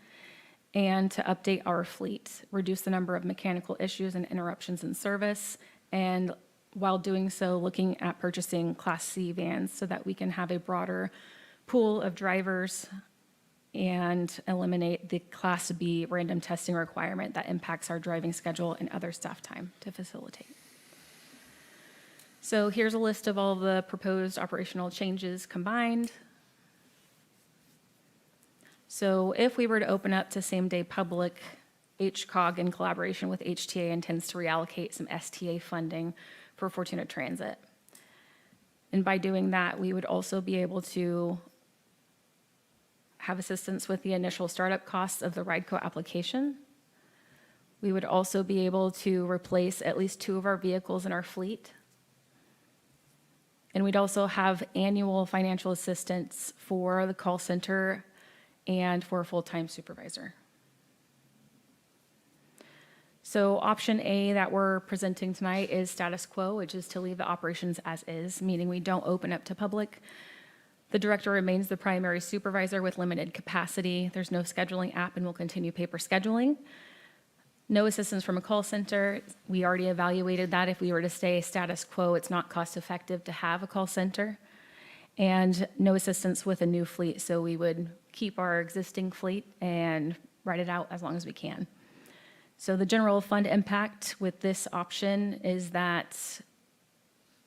and to update our fleet, reduce the number of mechanical issues and interruptions in service, and while doing so, looking at purchasing Class C vans so that we can have a broader pool of drivers and eliminate the Class B random testing requirement that impacts our driving schedule and other staff time to facilitate. So here's a list of all the proposed operational changes combined. So if we were to open up to same-day public, HCOG in collaboration with HTA intends to reallocate some STA funding for Fortuna Transit. And by doing that, we would also be able to have assistance with the initial startup costs of the RideCo application. We would also be able to replace at least 2 of our vehicles in our fleet. And we'd also have annual financial assistance for the call center and for a full-time supervisor. So option A that we're presenting tonight is status quo, which is to leave the operations as is, meaning we don't open up to public. The director remains the primary supervisor with limited capacity. There's no scheduling app and will continue paper scheduling. No assistance from a call center. We already evaluated that. If we were to stay status quo, it's not cost effective to have a call center. And no assistance with a new fleet. So we would keep our existing fleet and ride it out as long as we can. So the general fund impact with this option is that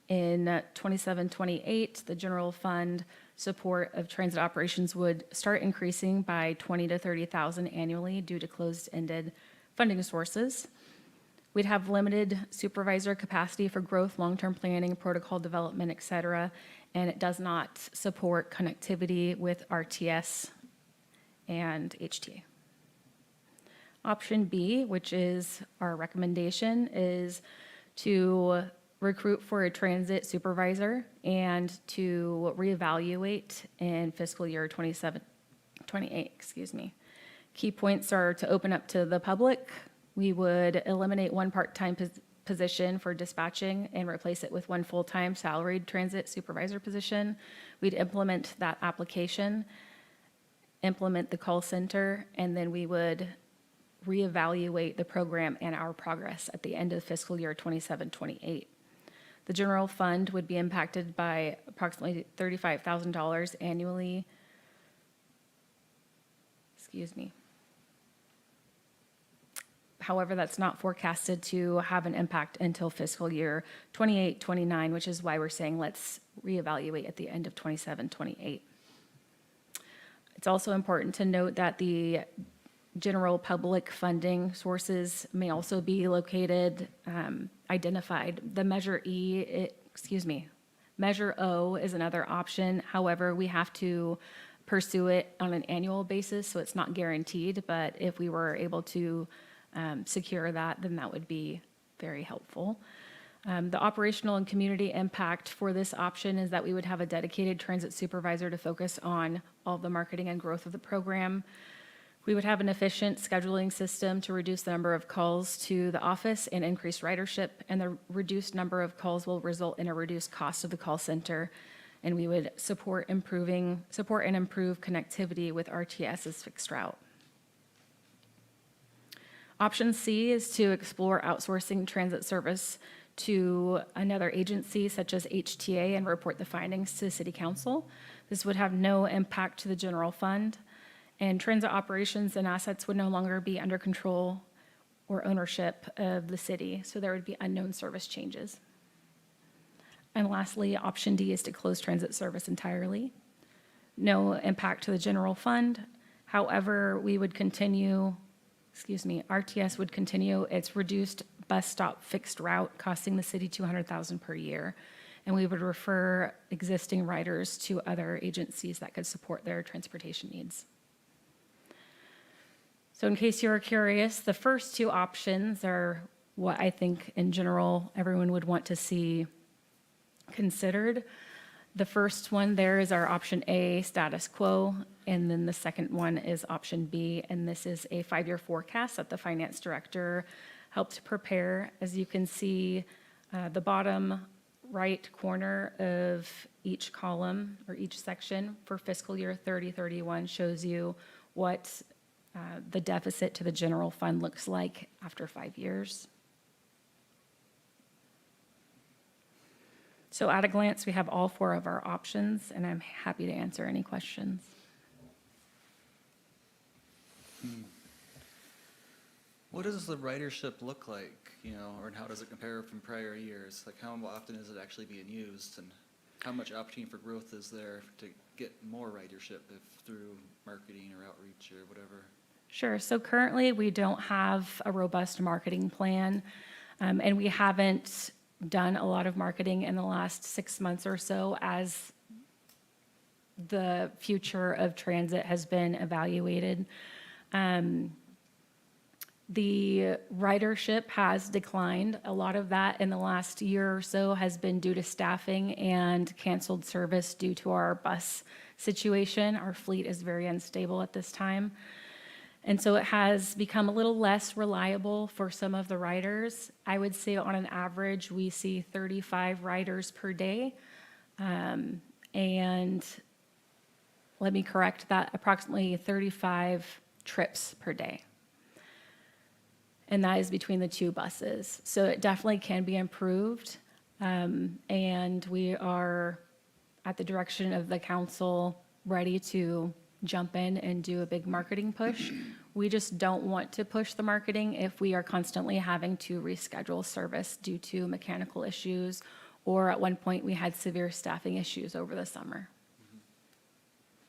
in 27-28, the general fund support of transit operations would start increasing by 20 to 30,000 annually due to closed-ended funding sources. We'd have limited supervisor capacity for growth, long-term planning, protocol development, et cetera, and it does not support connectivity with RTS and HTA. Option B, which is our recommendation, is to recruit for a transit supervisor and to reevaluate in fiscal year 27-28, excuse me. Key points are to open up to the public. We would eliminate one part-time position for dispatching and replace it with one full-time salaried transit supervisor position. We'd implement that application, implement the call center, and then we would reevaluate the program and our progress at the end of fiscal year 27-28. The general fund would be impacted by approximately $35,000 annually. Excuse me. However, that's not forecasted to have an impact until fiscal year 28-29, which is why we're saying let's reevaluate at the end of 27-28. It's also important to note that the general public funding sources may also be located, identified. The Measure Measure O is another option. However, we have to pursue it on an annual basis, so it's not guaranteed, but if we were able to secure that, then that would be very helpful. The operational and community impact for this option is that we would have a dedicated transit supervisor to focus on all the marketing and growth of the program. We would have an efficient scheduling system to reduce the number of calls to the office and increase ridership, and the reduced number of calls will result in a reduced cost of the call center, and we would support and improve connectivity with RTS's fixed route. Option C is to explore outsourcing transit service to another agency such as HTA and report the findings to City Council. This would have no impact to the general fund, and transit operations and assets would no longer be under control or ownership of the city, so there would be unknown service changes. And lastly, option D is to close transit service entirely. No impact to the general fund. However, we would continue, RTS would continue its reduced bus stop fixed route, costing the city $200,000 per year. And we would refer existing riders to other agencies that could support their transportation needs. So in case you're curious, the first two options are what I think in general everyone would want to see considered. The first one there is our option A, status quo, and then the second one is option B, and this is a 5-year forecast that the finance director helped prepare. As you can see, the bottom right corner of each column or each section for fiscal year 30-31 shows you what the deficit to the general fund looks like after 5 years. So at a glance, we have all 4 of our options, and I'm happy to answer any questions. What does the ridership look like, or how does it compare from prior years? Like, how often is it actually being used, and how much opportunity for growth is there to get more ridership through marketing or outreach or whatever? Sure. So currently, we don't have a robust marketing plan, and we haven't done a lot of marketing in the last 6 months or so as the future of transit has been evaluated. The ridership has declined. A lot of that in the last year or so has been due to staffing and canceled service due to our bus situation. Our fleet is very unstable at this time. And so it has become a little less reliable for some of the riders. I would say on an average, we see 35 riders per day. And let me correct that, approximately 35 trips per day. And that is between the two buses. So it definitely can be improved. And we are, at the direction of the council, ready to jump in and do a big marketing push. We just don't want to push the marketing if we are constantly having to reschedule service due to mechanical issues, or at one point, we had severe staffing issues over the summer.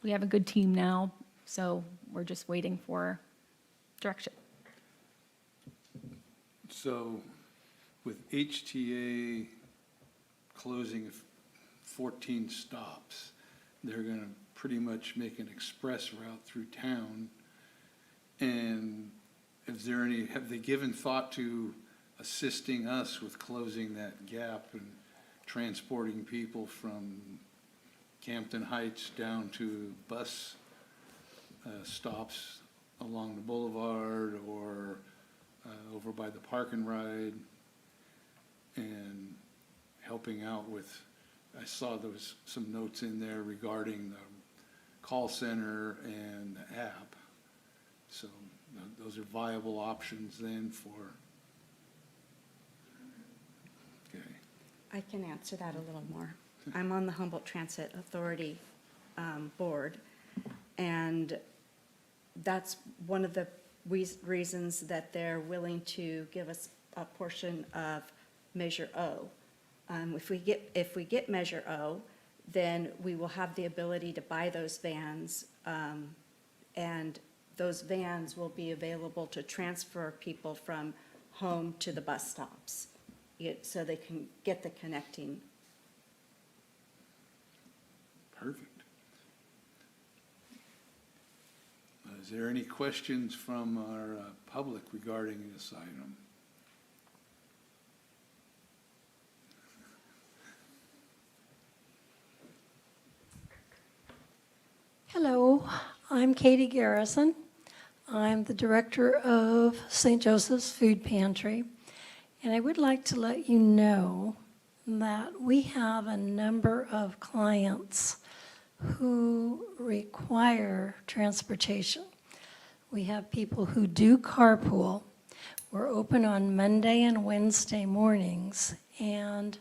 We have a good team now, so we're just waiting for direction. So with HTA closing 14 stops, they're going to pretty much make an express route through town. And have they given thought to assisting us with closing that gap and transporting people from Campton Heights down to bus stops along the boulevard or over by the park and ride, and helping out with, I saw there was some notes in there regarding the call center and the app. So those are viable options then for, okay. I can answer that a little more. I'm on the Humboldt Transit Authority board, and that's one of the reasons that they're willing to give us a portion of Measure O. If we get Measure O, then we will have the ability to buy those vans, and those vans will be available to transfer people from home to the bus stops, so they can get the connecting. Perfect. Is there any questions from our public regarding this item? Hello, I'm Katie Garrison. I'm the director of St. Joseph's Food Pantry, and I would like to let you know that we have a number of clients who require transportation. We have people who do carpool. We're open on Monday and Wednesday mornings. And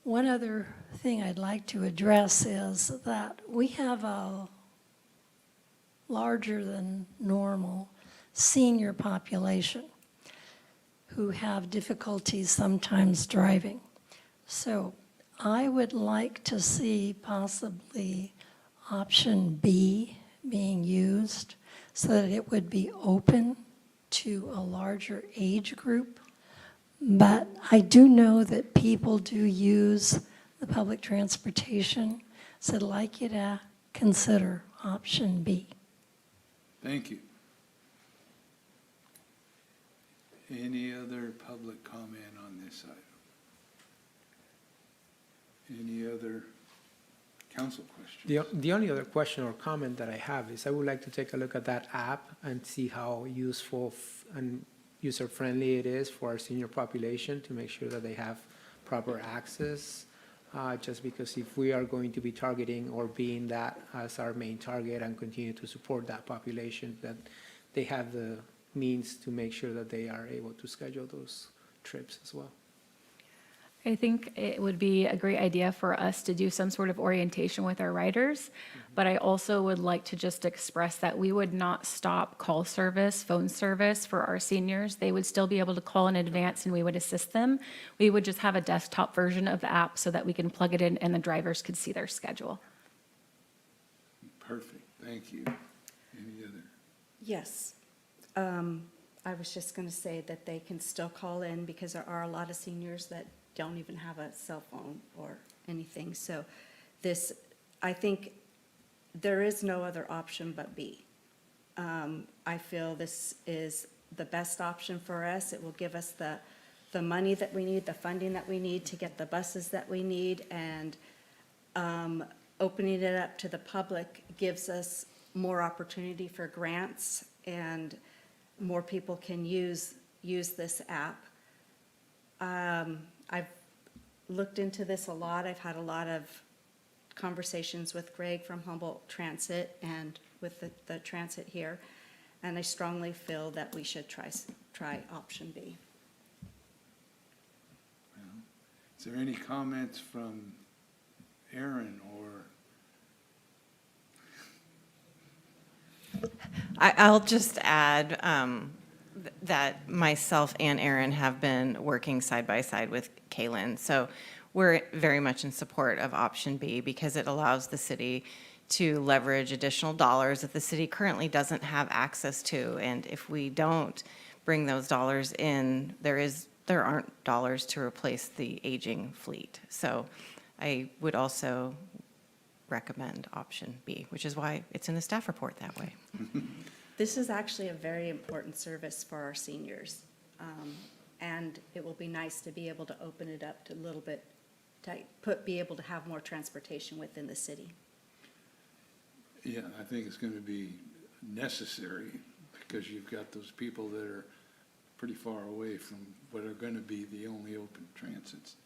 one other thing I'd like to address is that we have a larger than normal senior population who have difficulties sometimes driving. So I would like to see possibly option B being used so that it would be open to a larger age group. But I do know that people do use the public transportation, so I'd like you to consider option B. Thank you. Any other public comment on this item? Any other council questions? The only other question or comment that I have is I would like to take a look at that app and see how useful and user-friendly it is for our senior population to make sure that they have proper access. Just because if we are going to be targeting or being that as our main target and continue to support that population, that they have the means to make sure that they are able to schedule those trips as well. I think it would be a great idea for us to do some sort of orientation with our riders, but I also would like to just express that we would not stop call service, phone service for our seniors. They would still be able to call in advance and we would assist them. We would just have a desktop version of the app so that we can plug it in and the drivers could see their schedule. Perfect, thank you. Any other? Yes. I was just going to say that they can still call in because there are a lot of seniors that don't even have a cell phone or anything. So this, I think there is no other option but B. I feel this is the best option for us. It will give us the money that we need, the funding that we need to get the buses that we need, and opening it up to the public gives us more opportunity for grants and more people can use this app. I've looked into this a lot. I've had a lot of conversations with Greg from Humboldt Transit and with the transit here, and I strongly feel that we should try option B. Is there any comments from Aaron or? I'll just add that myself and Aaron have been working side by side with Kaylin. So we're very much in support of option B because it allows the city to leverage additional dollars that the city currently doesn't have access to. And if we don't bring those dollars in, there aren't dollars to replace the aging fleet. So I would also recommend option B, which is why it's in the staff report that way. This is actually a very important service for our seniors. And it will be nice to be able to open it up to a little bit, be able to have more transportation within the city. Yeah, I think it's going to be necessary because you've got those people that are pretty far away from what are going to be the only open transits.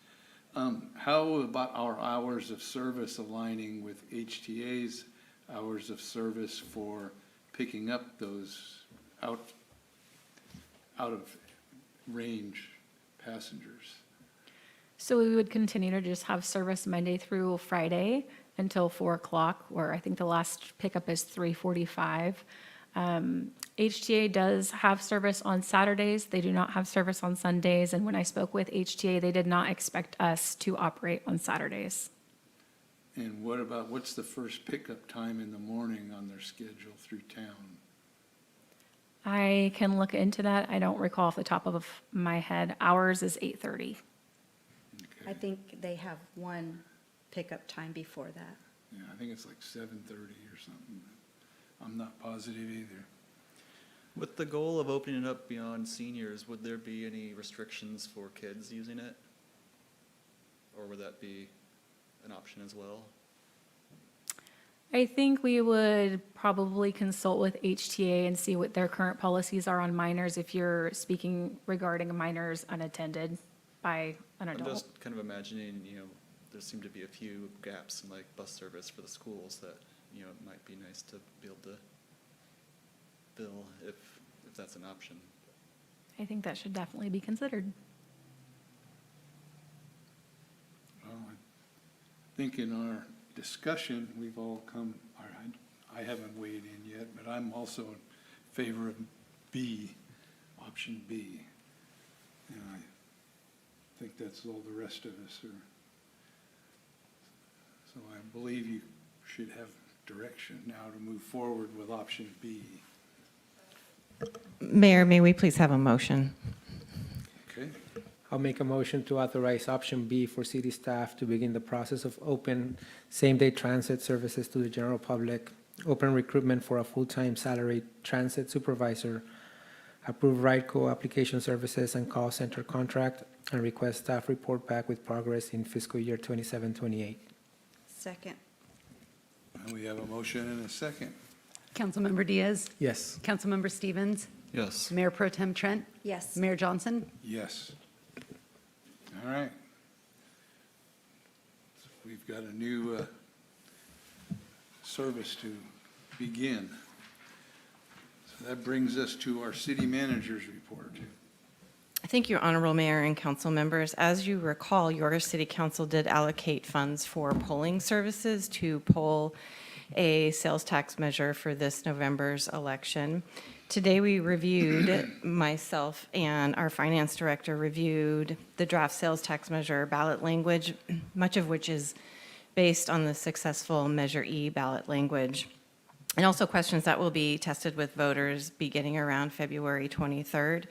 How about our hours of service aligning with HTA's hours of service for picking up those out of range passengers? So we would continue to just have service Monday through Friday until 4 o'clock, where I think the last pickup is 3:45. HTA does have service on Saturdays. They do not have service on Sundays. And when I spoke with HTA, they did not expect us to operate on Saturdays. And what's the first pickup time in the morning on their schedule through town? I can look into that. I don't recall off the top of my head. Ours is 8:30. I think they have one pickup time before that. Yeah, I think it's like 7:30 or something. I'm not positive either. With the goal of opening it up beyond seniors, would there be any restrictions for kids using it? Or would that be an option as well? I think we would probably consult with HTA and see what their current policies are on minors if you're speaking regarding minors unattended by an I'm adult. just kind of imagining, there seem to be a few gaps in like bus service for the schools that, it might be nice to be able to bill if that's an option. I think that should definitely be considered. Well, I think in our discussion, we've all come, I haven't weighed in yet, but I'm also in favor of B, option B. And I think that's all the rest of us are. So I believe you should have direction now to move forward with option B. Mayor, may we please have a motion? Okay? I'll make a motion to authorize option B for city staff to begin the process of open same-day transit services to the general public, open recruitment for a full-time salaried transit supervisor, approve RIDE-Co application services and call center contract, and request staff report back with progress in fiscal year 27-28. Second. And we have a motion and a second. Councilmember Diaz? Yes. Councilmember Stevens? Yes. Mayor Pro Tem Trent? Yes. Mayor Johnson? Yes. All right. We've got a new service to begin. So that brings us to our city manager's report. Thank you, Honorable Mayor and council members. As you recall, your city council did allocate funds for polling services to poll a sales tax measure for this November's election. Today we reviewed, myself and our finance director reviewed the draft sales tax measure ballot language, much of which is based on the successful Measure E ballot language, and also questions that will be tested with voters beginning around February 23rd.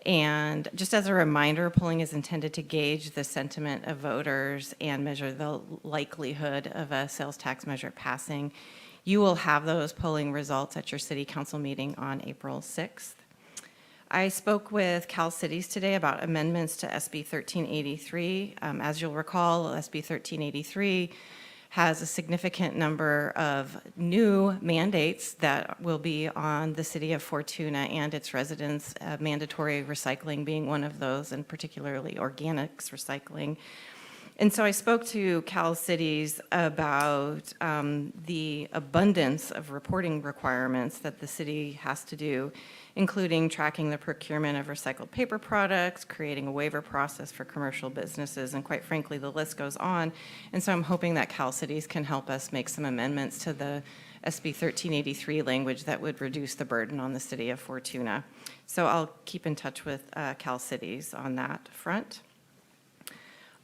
And just as a reminder, polling is intended to gauge the sentiment of voters and measure the likelihood of a sales tax measure passing. You will have those polling results at your city council meeting on April 6th. I spoke with Cal Cities today about amendments to SB 1383. As you'll recall, SB 1383 has a significant number of new mandates that will be on the city of Fortuna and its residents, mandatory recycling being one of those, and particularly organics recycling. And so I spoke to Cal Cities about the abundance of reporting requirements that the city has to do, including tracking the procurement of recycled paper products, creating a waiver process for commercial businesses, and quite frankly, the list goes on. And so I'm hoping that Cal Cities can help us make some amendments to the SB 1383 language that would reduce the burden on the city of Fortuna. So I'll keep in touch with Cal Cities on that front.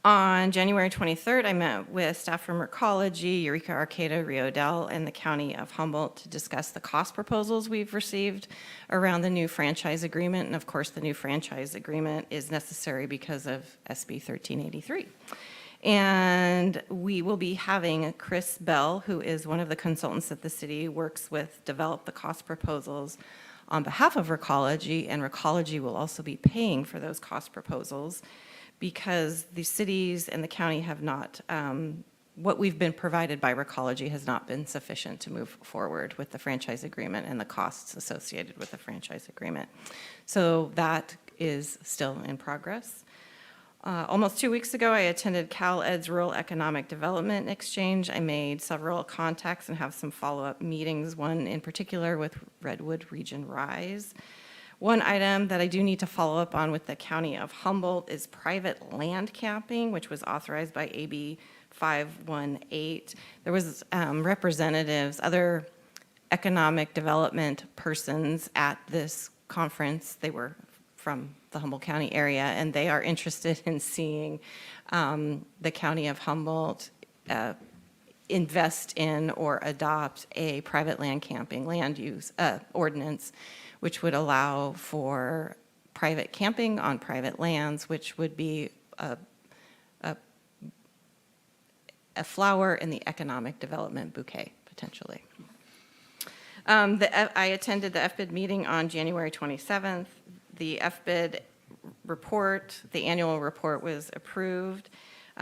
On January 23rd, I met with staff from Recology, Eureka Arcata, Rio Del, and the County of Humboldt to discuss the cost proposals we've received around the new franchise agreement. And of course, the new franchise agreement is necessary because of SB 1383. And we will be having Chris Bell, who is one of the consultants that the city works with, develop the cost proposals on behalf of Recology, and Recology will also be paying for those cost proposals, because the cities and the county have not, what we've been provided by Recology has not been sufficient to move forward with the franchise agreement and the costs associated with the franchise agreement. So that is still in progress. Almost 2 weeks ago, I attended Cal Ed's Rural Economic Development Exchange. I made several contacts and have some follow-up meetings, one in particular with Redwood Region Rise. One item that I do need to follow up on with the County of Humboldt is private land camping, which was authorized by AB 518. There was representatives, other economic development persons at this conference. They were from the Humboldt County area, and they are interested in seeing the County of Humboldt invest in or adopt a private land camping land use ordinance, which would allow for private camping on private lands, which would be a flower in the economic development bouquet, potentially. I attended the FBID meeting on January 27th. The FBID report, the annual report, was approved,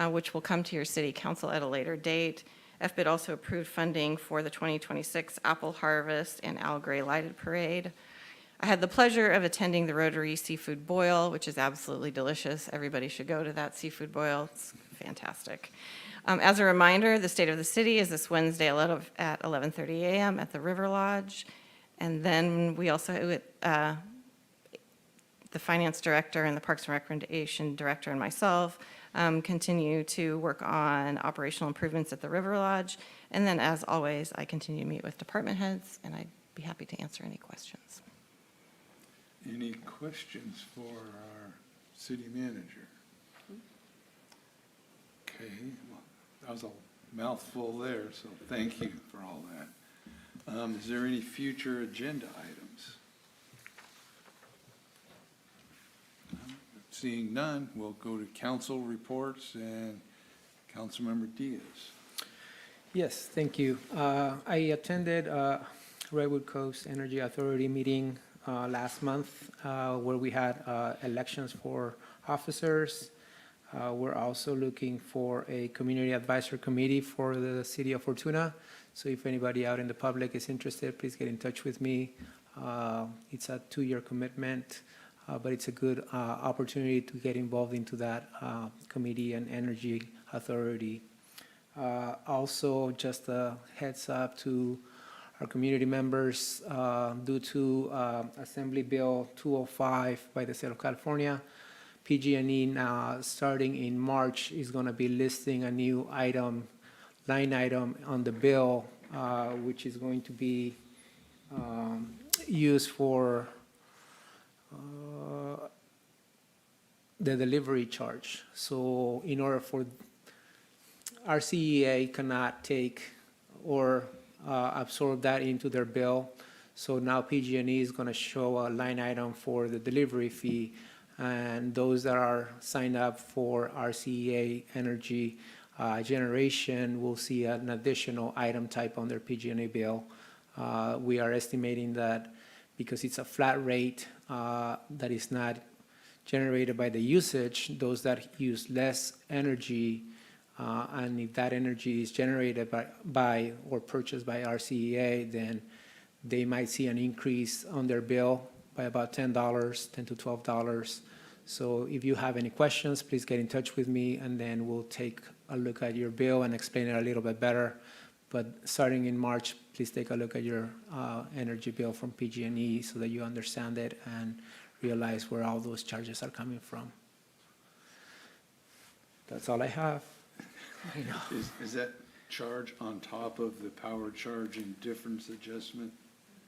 which will come to your city council at a later date. FBID also approved funding for the 2026 apple harvest and Al Gray Lighted Parade. I had the pleasure of attending the Rotary Seafood Boil, which is absolutely delicious. Everybody should go to that seafood boil. It's fantastic. As a reminder, the State of the City is this Wednesday at 11:30 a.m. at the River Lodge. And then we also, the Finance Director and the Parks and Recreation Director and myself continue to work on operational improvements at the River Lodge. And then, as always, I continue to meet with department heads, and I'd be happy to answer any questions. Any questions for our city manager? Okay, well, that was a mouthful there, so thank you for all that. Is there any future agenda items? Seeing none, we'll go to council reports, and Councilmember Diaz. Yes, thank you. I attended Redwood Coast Energy Authority meeting last month where we had elections for officers. We're also looking for a community advisory committee for the city of Fortuna. So if anybody out in the public is interested, please get in touch with me. It's a 2-year commitment, but it's a good opportunity to get involved into that committee and energy authority. Also, just a heads up to our community members, due to Assembly Bill 205 by the state of California, PG&E now, starting in March, is going to be listing a new item, line item on the bill, which is going to be used for the delivery charge. So in order for RCEA cannot take or absorb that into their bill. So now PG&E is going to show a line item for the delivery fee, and those that are signed up for RCEA energy generation will see an additional item type on their PG&E bill. We are estimating that because it's a flat rate that is not generated by the usage, those that use less energy And if that energy is generated by or purchased by RCEA, then they might see an increase on their bill by about $10, $10 to $12. So if you have any questions, please get in touch with me, and then we'll take a look at your bill and explain it a little bit better. But starting in March, please take a look at your energy bill from PG&E so that you understand it and realize where all those charges are coming from. That's all I have. Is that charge on top of the power charge and difference adjustment?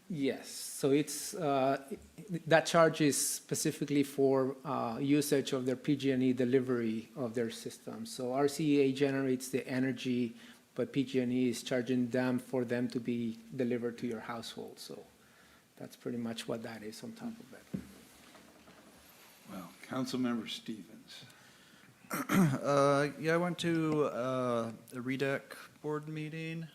Yes, so it's, that charge is specifically for usage of their PG&E delivery of their system. So RCEA generates the energy, but PG&E is charging them for them to be delivered to your household. So that's pretty much what that is on top of it. Well, Councilmember Stevens. Yeah, I went to a REDEC board meeting.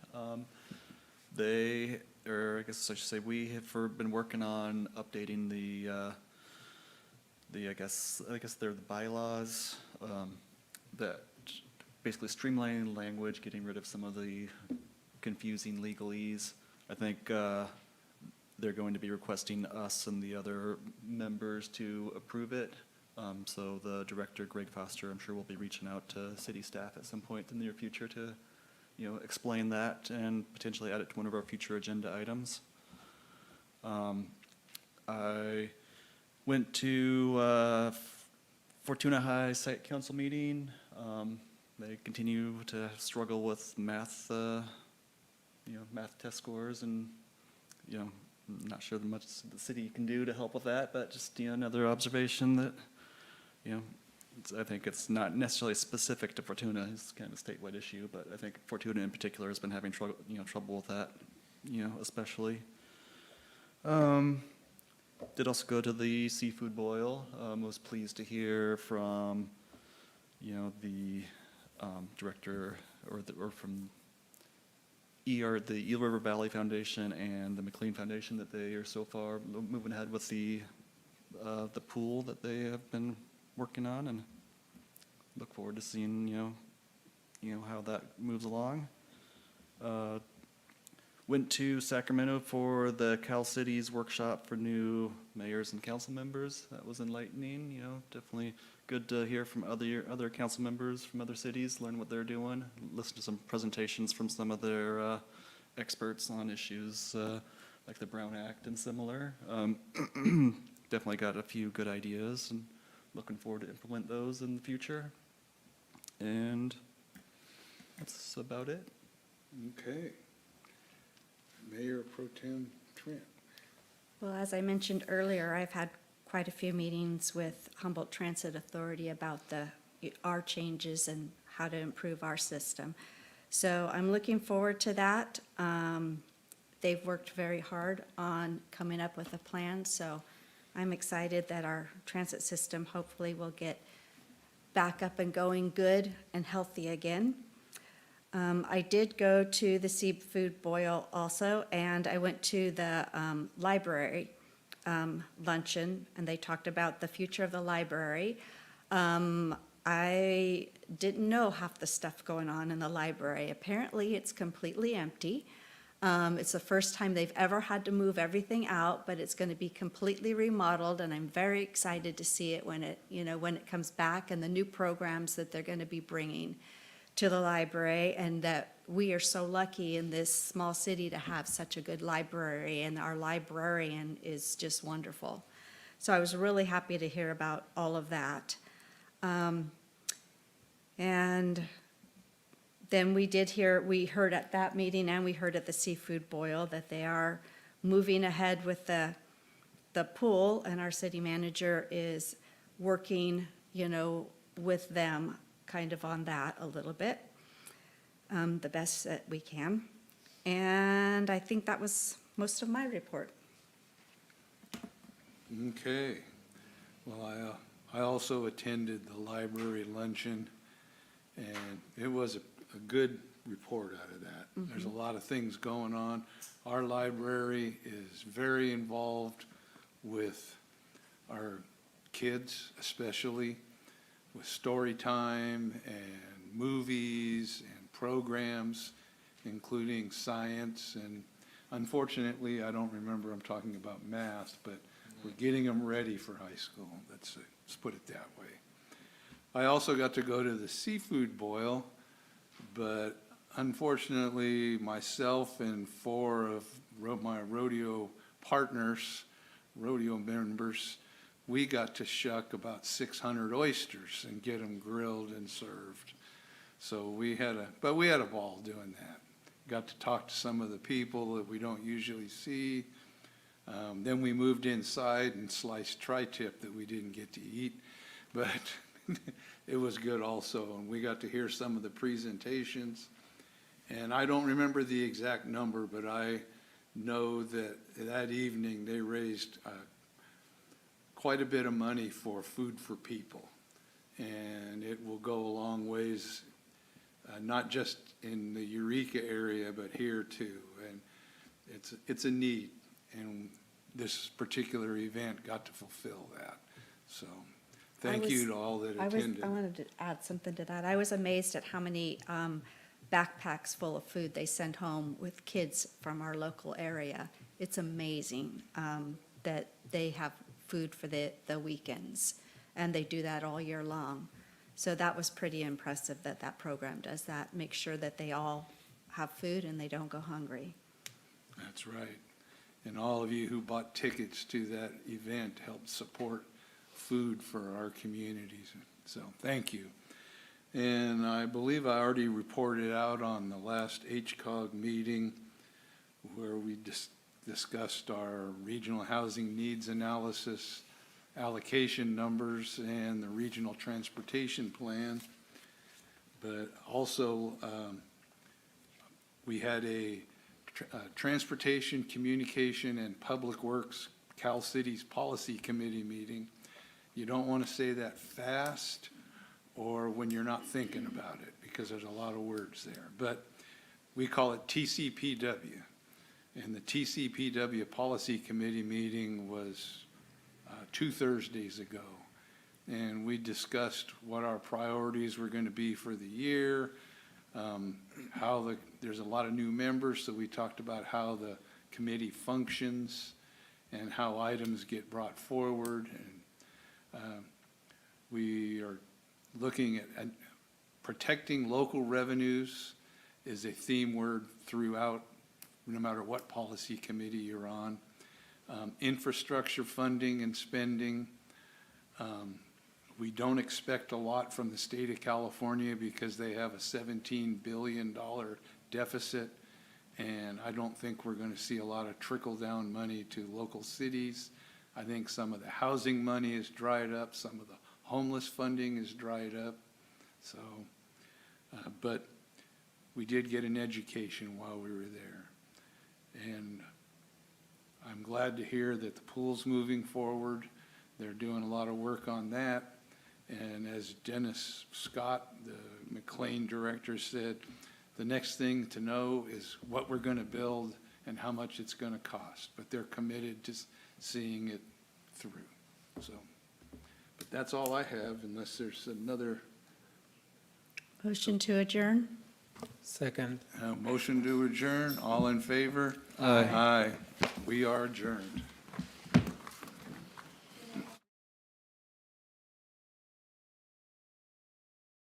Or I guess I should say, we have been working on updating I guess they're the bylaws that basically streamlining the language, getting rid of some of the confusing legalese. I think they're going to be requesting us and the other members to approve it. So the director, Greg Foster, I'm sure will be reaching out to city staff at some point in the near future to, explain that and potentially add it to one of our future agenda items. I went to Fortuna High Site Council meeting. They continue to struggle with math, math test scores, and I'm not sure much the city can do to help with that, but just another observation that I think it's not necessarily specific to Fortuna. It's kind of a statewide issue, but I think Fortuna in particular has been having trouble with that, especially. Did also go to the seafood boil. Was pleased to hear from, the director or from the Eel River Valley Foundation and the McLean Foundation that they are so far moving ahead with the pool that they have been working on, and look forward to seeing how that moves along. Went to Sacramento for the Cal Cities workshop for new mayors and council members. That was enlightening. Definitely good to hear from other council members from other cities, learn what they're doing, listen to some presentations from some of their experts on issues like the Brown Act and similar. Definitely got a few good ideas, and looking forward to implement those in the future. And that's about it. Okay. Mayor Pro Tem Trent. Well, as I mentioned earlier, I've had quite a few meetings with Humboldt Transit Authority about our changes and how to improve our system. So I'm looking forward to that. They've worked very hard on coming up with a plan, so I'm excited that our transit system hopefully will get back up and going good and healthy again. I did go to the seafood boil also, and I went to the library luncheon, and they talked about the future of the library. I didn't know half the stuff going on in the library. Apparently, it's completely empty. It's the first time they've ever had to move everything out, but it's going to be completely remodeled, and I'm very excited to see it when it comes back, and the new programs that they're going to be bringing to the library, and that we are so lucky in this small city to have such a good library, and our librarian is just wonderful. So I was really happy to hear about all of that. And then we heard at that meeting, and we heard at the seafood boil, that they are moving ahead with the pool, and our city manager is working, with them kind of on that a little bit, the best that we can. And I think that was most of my report. Okay. Well, I also attended the library luncheon, and it was a good report out of that. Mm-hmm. There's a lot of things going on. Our library is very involved with our kids, especially with story time and movies and programs, including science. And unfortunately, I don't remember I'm talking about math, but we're getting them ready for high school. Let's put it that way. I also got to go to the seafood boil, but unfortunately, myself and 4 of my rodeo partners, rodeo members, we got to shuck about 600 oysters and get them grilled and served. So we had a ball doing that. Got to talk to some of the people that we don't usually see. Then we moved inside and sliced tri-tip that we didn't get to eat, but it was good also. And we got to hear some of the presentations. And I don't remember the exact number, but I know that that evening they raised quite a bit of money for Food for People. And it will go a long ways, not just in the Eureka area, but here too. And it's a need. And this particular event got to fulfill that. So thank you to all that attended. I wanted to add something to that. I was amazed at how many backpacks full of food they sent home with kids from our local area. It's amazing that they have food for the weekends, and they do that all year long. So that was pretty impressive that that program does that, make sure that they all have food and they don't go hungry. That's right. And all of you who bought tickets to that event helped support food for our communities. So thank you. And I believe I already reported out on the last HCOG meeting where we discussed our regional housing needs analysis, allocation numbers, and the regional transportation plan. But also, we had a Transportation, Communication, and Public Works Cal Cities Policy Committee meeting. You don't want to say that fast or when you're not thinking about it, because there's a lot of words there. But we call it TCPW. And the TCPW Policy Committee meeting was 2 Thursdays ago. And we discussed what our priorities were going to be for the year, there's a lot of new members, so we talked about how the committee functions and how items get brought forward. And we are looking at protecting local revenues is a theme word throughout, no matter what policy committee you're on. Infrastructure funding and spending. We don't expect a lot from the state of California because they have a $17 billion deficit, and I don't think we're going to see a lot of trickle-down money to local cities. I think some of the housing money is dried up, some of the homeless funding is dried up. So, but we did get an education while we were there. And I'm glad to hear that the pool's moving forward. They're doing a lot of work on that. And as Dennis Scott, the McLean director, said, the next thing to know is what we're going to build and how much it's going to cost. But they're committed to seeing it through. So, but that's all I have, unless there's another. Motion to adjourn? Second. Motion to adjourn. All in favor? Aye. Aye. We are adjourned.